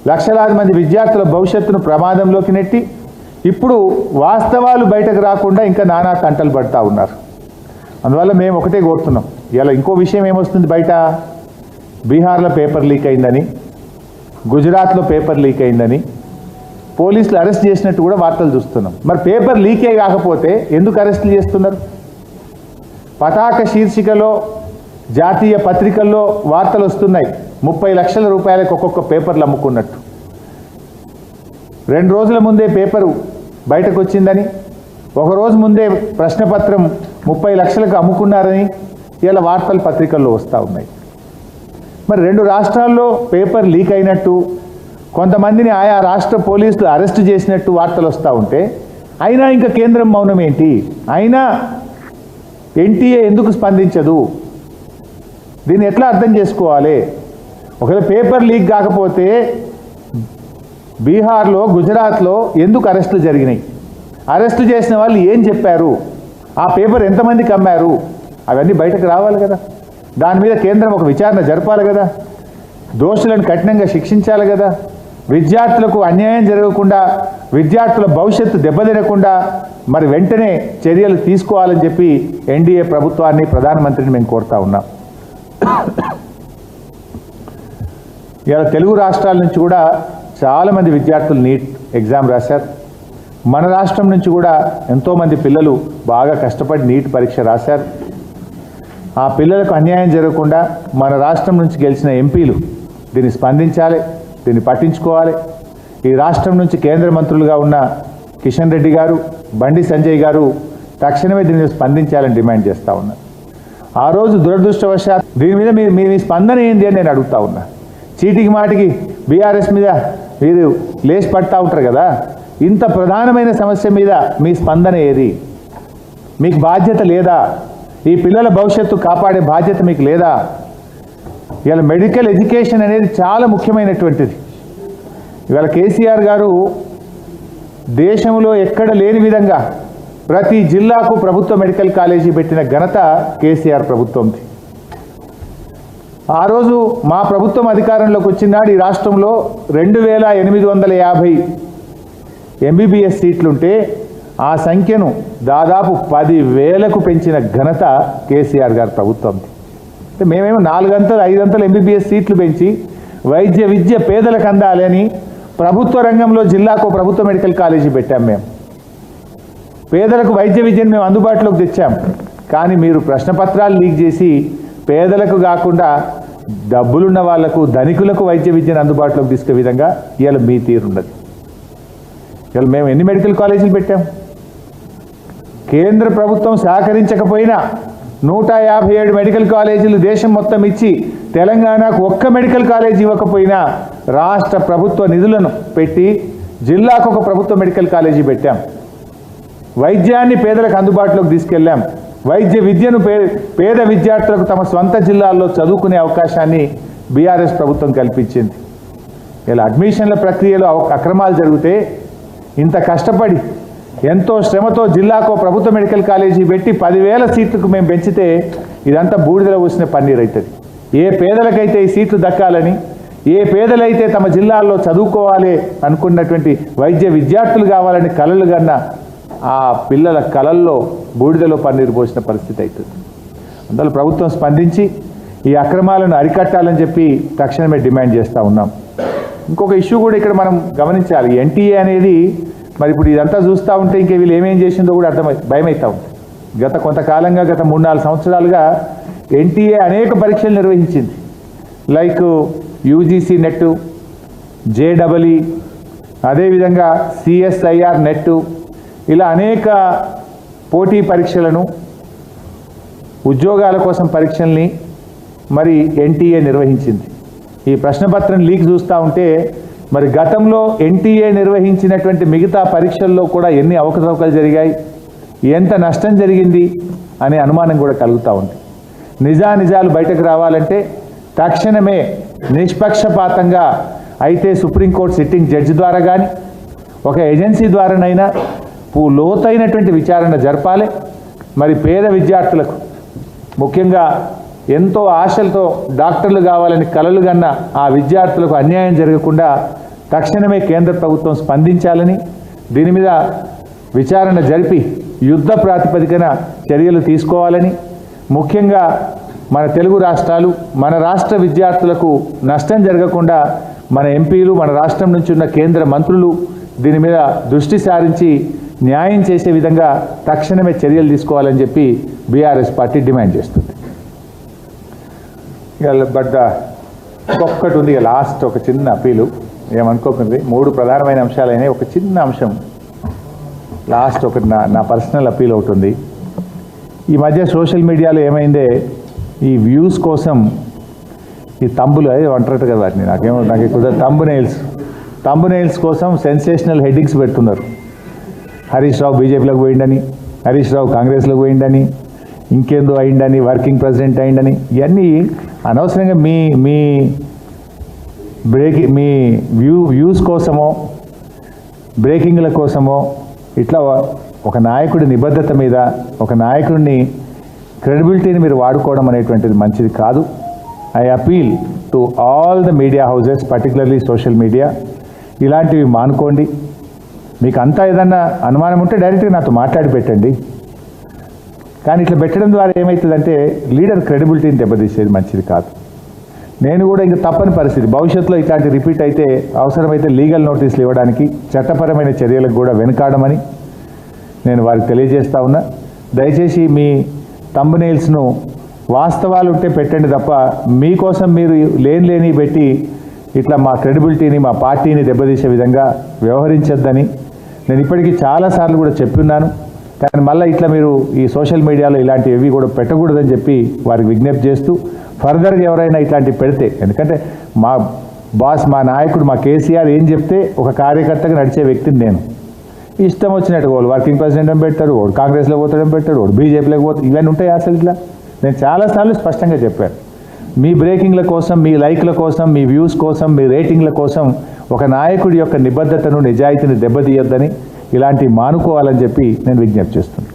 లక్షలాది మంది విద్యార్థుల భవిష్యత్తును ప్రమాదంలోకి నెట్టి ఇప్పుడు వాస్తవాలు బయటకు రాకుండా ఇంకా నానా తంటలు పడుతూ ఉన్నారు. అందువల్ల మేము ఒకటే కోరుతున్నాం. ఇలా ఇంకో విషయం ఏమొస్తుంది బయట, బీహార్లో పేపర్ లీక్ అయిందని, గుజరాత్లో పేపర్ లీక్ అయిందని పోలీసులు అరెస్ట్ చేసినట్టు కూడా వార్తలు చూస్తున్నాం. మరి పేపర్ లీకే కాకపోతే ఎందుకు అరెస్టులు చేస్తున్నారు? పతాక శీర్షికలో జాతీయ పత్రికల్లో వార్తలు వస్తున్నాయి, 30 లక్షల రూపాయలకు ఒక్కొక్క పేపర్లు అమ్ముకున్నట్టు. 2 రోజుల ముందే పేపరు బయటకు వచ్చిందని, ఒక రోజు ముందే ప్రశ్నపత్రం 30 లక్షలకు అమ్ముకున్నారని ఇలా వార్తలు పత్రికల్లో వస్తూ ఉన్నాయి. మరి 2 రాష్ట్రాల్లో పేపర్ లీక్ అయినట్టు, కొంతమందిని ఆయా రాష్ట్ర పోలీసులు అరెస్టు చేసినట్టు వార్తలు వస్తూ ఉంటే, అయినా ఇంకా కేంద్రం మౌనం ఏంటి? అయినా ఎన్టీఏ ఎందుకు స్పందించదు? దీన్ని ఎట్లా అర్థం చేసుకోవాలి? ఒకవేళ పేపర్ లీక్ కాకపోతే బీహార్లో, గుజరాత్లో ఎందుకు అరెస్టులు జరిగినాయి? అరెస్టు చేసిన వాళ్ళు ఏం చెప్పారు? ఆ పేపర్ ఎంతమందికి అమ్మారు? అవన్నీ బయటకు రావాలి కదా. దాని మీద కేంద్రం ఒక విచారణ జరపాలి కదా. దోషులను కఠినంగా శిక్షించాలి కదా. విద్యార్థులకు అన్యాయం జరగకుండా, విద్యార్థుల భవిష్యత్తు దెబ్బతినకుండా మరి వెంటనే చర్యలు తీసుకోవాలని చెప్పి ఎన్డీఏ ప్రభుత్వాన్ని, ప్రధానమంత్రిని మేము కోరుతా ఉన్నాం. ఇలా తెలుగు రాష్ట్రాల నుంచి కూడా చాలామంది విద్యార్థులు నీట్ ఎగ్జామ్ రాశారు. మన రాష్ట్రం నుంచి కూడా ఎంతోమంది పిల్లలు బాగా కష్టపడి నీట్ పరీక్ష రాశారు. ఆ పిల్లలకు అన్యాయం జరగకుండా మన రాష్ట్రం నుంచి గెలిచిన ఎంపీలు దీన్ని స్పందించాలి, దీన్ని పట్టించుకోవాలి. ఈ రాష్ట్రం నుంచి కేంద్ర మంత్రులుగా ఉన్న కిషన్ రెడ్డి గారు, బండి సంజయ్ గారు తక్షణమే దీని మీద స్పందించాలని డిమాండ్ చేస్తూ ఉన్నారు. ఆ రోజు దురదృష్టవశాత్ దీని మీద మీ స్పందన ఏంది అని నేను అడుగుతా ఉన్నా. చీటికి మాటికి బీఆర్ఎస్ మీద మీరు లేచి పడతా ఉంటారు కదా, ఇంత ప్రధానమైన సమస్య మీద మీ స్పందన ఏది? మీకు బాధ్యత లేదా? ఈ పిల్లల భవిష్యత్తు కాపాడే బాధ్యత మీకు లేదా? ఇవాళ మెడికల్ ఎడ్యుకేషన్ అనేది చాలా ముఖ్యమైనటువంటిది. ఇవాళ కేసీఆర్ గారు దేశంలో ఎక్కడ లేని విధంగా ప్రతి జిల్లాకు ప్రభుత్వ మెడికల్ కాలేజీ పెట్టిన ఘనత కేసీఆర్ ప్రభుత్వంది. ఆ రోజు మా ప్రభుత్వం అధికారంలోకి వచ్చినాడు ఈ రాష్ట్రంలో 2850 ఎంబీబీఎస్ సీట్లుంటే ఆ సంఖ్యను దాదాపు 10,000కు పెంచిన ఘనత కేసీఆర్ గారి ప్రభుత్వంది. అంటే మేమేమో 4 5 ఎంబీబీఎస్ సీట్లు పెంచి వైద్య విద్య పేదలకు అందాలి అని ప్రభుత్వ రంగంలో జిల్లాకు ప్రభుత్వ మెడికల్ కాలేజీ పెట్టాం. మేము పేదలకు వైద్య విద్యను మేము అందుబాటులోకి తెచ్చాం. కానీ మీరు ప్రశ్నపత్రాలు లీక్ చేసి పేదలకు కాకుండా డబ్బులున్న వాళ్లకు, ధనికులకు వైద్య విద్యను అందుబాటులోకి తీసుకునే విధంగా ఇవాళ మీ తీరున్నది. ఇవాళ మేము ఎన్ని మెడికల్ కాలేజీలు పెట్టాం? కేంద్ర ప్రభుత్వం సహకరించకపోయినా 157 మెడికల్ కాలేజీలు దేశం మొత్తం ఇచ్చి తెలంగాణకు ఒక్క మెడికల్ కాలేజీ ఇవ్వకపోయినా రాష్ట్ర ప్రభుత్వ నిధులను పెట్టి జిల్లాకు ఒక ప్రభుత్వ మెడికల్ కాలేజీ పెట్టాం. వైద్యాన్ని పేదలకు అందుబాటులోకి తీసుకెళ్ళాం. వైద్య విద్యను పేద విద్యార్థులకు తమ స్వంత జిల్లాల్లో చదువుకునే అవకాశాన్ని బీఆర్ఎస్ ప్రభుత్వం కల్పించింది. ఇలా అడ్మిషన్ల ప్రక్రియలో అక్రమాలు జరిగితే ఇంత కష్టపడి ఎంతో శ్రమతో జిల్లాకు ప్రభుత్వ మెడికల్ కాలేజీ పెట్టి 10,000 సీట్లకు మేము పెంచితే ఇదంతా బూడిదలో పోసిన పన్నీర్ అవుతుంది. ఏ పేదలకైతే ఈ సీట్లు దక్కాలని, ఏ పేదలైతే తమ జిల్లాల్లో చదువుకోవాలి అనుకున్నటువంటి వైద్య విద్యార్థులు కావాలని కలలు కన్నా ఆ పిల్లల కలల్లో బూడిదలో పన్నీరు పోసిన పరిస్థితి అవుతుంది. అందువల్ల ప్రభుత్వం స్పందించి ఈ అక్రమాలను అరికట్టాలని చెప్పి తక్షణమే డిమాండ్ చేస్తూ ఉన్నాం. ఇంకొక ఇష్యూ కూడా ఇక్కడ మనం గమనించాలి. ఎన్టీఏ అనేది మరి ఇప్పుడు ఇదంతా చూస్తూ ఉంటే ఇంకే వీళ్ళు ఏమేం చేసిందో కూడా భయమవుతూ ఉంటుంది. గత కొంతకాలంగా, గత 3-4 సంవత్సరాలుగా ఎన్టీఏ అనేక పరీక్షలు నిర్వహించింది. లైక్ యూజీసీ నెట్, జేడబ్ల్ఈ, అదేవిధంగా సిఎస్ఐఆర్ నెట్, ఇలా అనేక పోటీ పరీక్షలను, ఉద్యోగాల కోసం పరీక్షల్ని మరి ఎన్టీఏ నిర్వహించింది. ఈ ప్రశ్నపత్రం లీక్ చూస్తూ ఉంటే మరి గతంలో ఎన్టీఏ నిర్వహించినటువంటి మిగతా పరీక్షల్లో కూడా ఎన్ని అవకతవకలు జరిగాయి, ఎంత నష్టం జరిగింది అనే అనుమానం కూడా కలుగుతూ ఉంది. నిజాలు బయటకు రావాలంటే తక్షణమే నిష్పక్షపాతంగా అయితే సుప్రీంకోర్టు సిట్టింగ్ జడ్జి ద్వారా కానీ ఒక ఏజెన్సీ ద్వారానైనా లోతైనటువంటి విచారణ జరపాలి. మరి పేద విద్యార్థులకు, ముఖ్యంగా ఎంతో ఆశలతో డాక్టర్లు కావాలని కలలు కన్న ఆ విద్యార్థులకు అన్యాయం జరగకుండా తక్షణమే కేంద్ర ప్రభుత్వం స్పందించాలని, దీని మీద విచారణ జరిపి యుద్ధ ప్రాతిపదికన చర్యలు తీసుకోవాలని, ముఖ్యంగా మన తెలుగు రాష్ట్రాలు, మన రాష్ట్ర విద్యార్థులకు నష్టం జరగకుండా మన ఎంపీలు, మన రాష్ట్రం నుంచి ఉన్న కేంద్ర మంత్రులు దీని మీద దృష్టి సారించి న్యాయం చేసే విధంగా తక్షణమే చర్యలు తీసుకోవాలని చెప్పి బీఆర్ఎస్ పార్టీ డిమాండ్ చేస్తుంది. బట్ ఒక్కటి ఉంది, లాస్ట్ ఒక చిన్న అప్పీలు, ఏమనుకోకండి, 3 ప్రధానమైన అంశాలైనాయి. ఒక చిన్న అంశం లాస్ట్ ఒకటి నా పర్సనల్ అప్పీల్ అవుతుంది. ఈ మధ్య సోషల్ మీడియాలో ఏమైందే, ఈ వ్యూస్ కోసం ఈ తంబులు అంటారట కదా వాటిని, నాకు ఎక్కువ తంబు నెయిల్స్ కోసం సెన్సేషనల్ హెడ్డింగ్స్ పెడుతున్నారు. హరీష్ రావు బీజేపీలోకి పోయిండని, హరీష్ రావు కాంగ్రెస్లోకి పోయిండని, ఇంకేందో అయిండని, వర్కింగ్ ప్రెసిడెంట్ అయిండని, ఇవన్నీ అనవసరంగా మీ వ్యూస్ కోసమో బ్రేకింగ్ల కోసమో ఇట్లా ఒక నాయకుడి నిబద్ధత మీద, ఒక నాయకుడిని క్రెడిబిలిటీని మీరు వాడుకోవడం అనేటువంటిది మంచిది కాదు. I appeal to all the media houses, particularly social media, ఇలాంటివి మానుకోండి. మీకు అంతా ఏదన్నా అనుమానం ఉంటే డైరెక్ట్గా నాతో మాట్లాడి పెట్టండి. కానీ ఇట్లా పెట్టడం ద్వారా ఏమవుతుందంటే లీడర్ క్రెడిబిలిటీని దెబ్బతీసేది మంచిది కాదు. నేను కూడా ఇంకా తప్పని పరిస్థితి, భవిష్యత్తులో ఇట్లాంటి రిపీట్ అయితే అవసరమైతే లీగల్ నోటీసులు ఇవ్వడానికి, చట్టపరమైన చర్యలకు కూడా వెనుకాడమని నేను వారికి తెలియజేస్తా ఉన్నా. దయచేసి మీ థంబ్నెయిల్స్ను వాస్తవాలు ఉంటే పెట్టండి తప్ప మీకోసం మీరు లేని పెట్టి ఇట్లా మా క్రెడిబిలిటీని, మా పార్టీని దెబ్బతీసే విధంగా వ్యవహరించొద్దని నేను ఇప్పటికీ చాలాసార్లు కూడా చెప్పున్నాను. కానీ మళ్ళీ ఇట్లా మీరు ఈ సోషల్ మీడియాలో ఇలాంటివి కూడా పెట్టకూడదని చెప్పి వారికి విజ్ఞప్తి చేస్తూ, ఫర్దర్గా ఎవరైనా ఇట్లాంటివి పెడితే, ఎందుకంటే మా బాస్, మా నాయకుడు, మా కేసీఆర్ ఏం చెప్తే ఒక కార్యకర్తగా నడిచే వ్యక్తిని నేను. ఇష్టం వచ్చినట్టు వాళ్ళు వర్కింగ్ ప్రెసిడెంట్ అని పెట్టారు, వాడు కాంగ్రెస్లో పోతాడని పెట్టాడు, వాడు బీజేపీలోకి పోతాడు, ఇవన్నీ ఉంటాయి అసలు ఇట్లా. నేను చాలాసార్లు స్పష్టంగా చెప్పాను, మీ బ్రేకింగ్ల కోసం, మీ లైక్ల కోసం, మీ వ్యూస్ కోసం, మీ రేటింగ్ల కోసం ఒక నాయకుడి యొక్క నిబద్ధతను, నిజాయితీని దెబ్బతీయొద్దని, ఇలాంటివి మానుకోవాలని చెప్పి నేను విజ్ఞప్తి చేస్తున్నాను.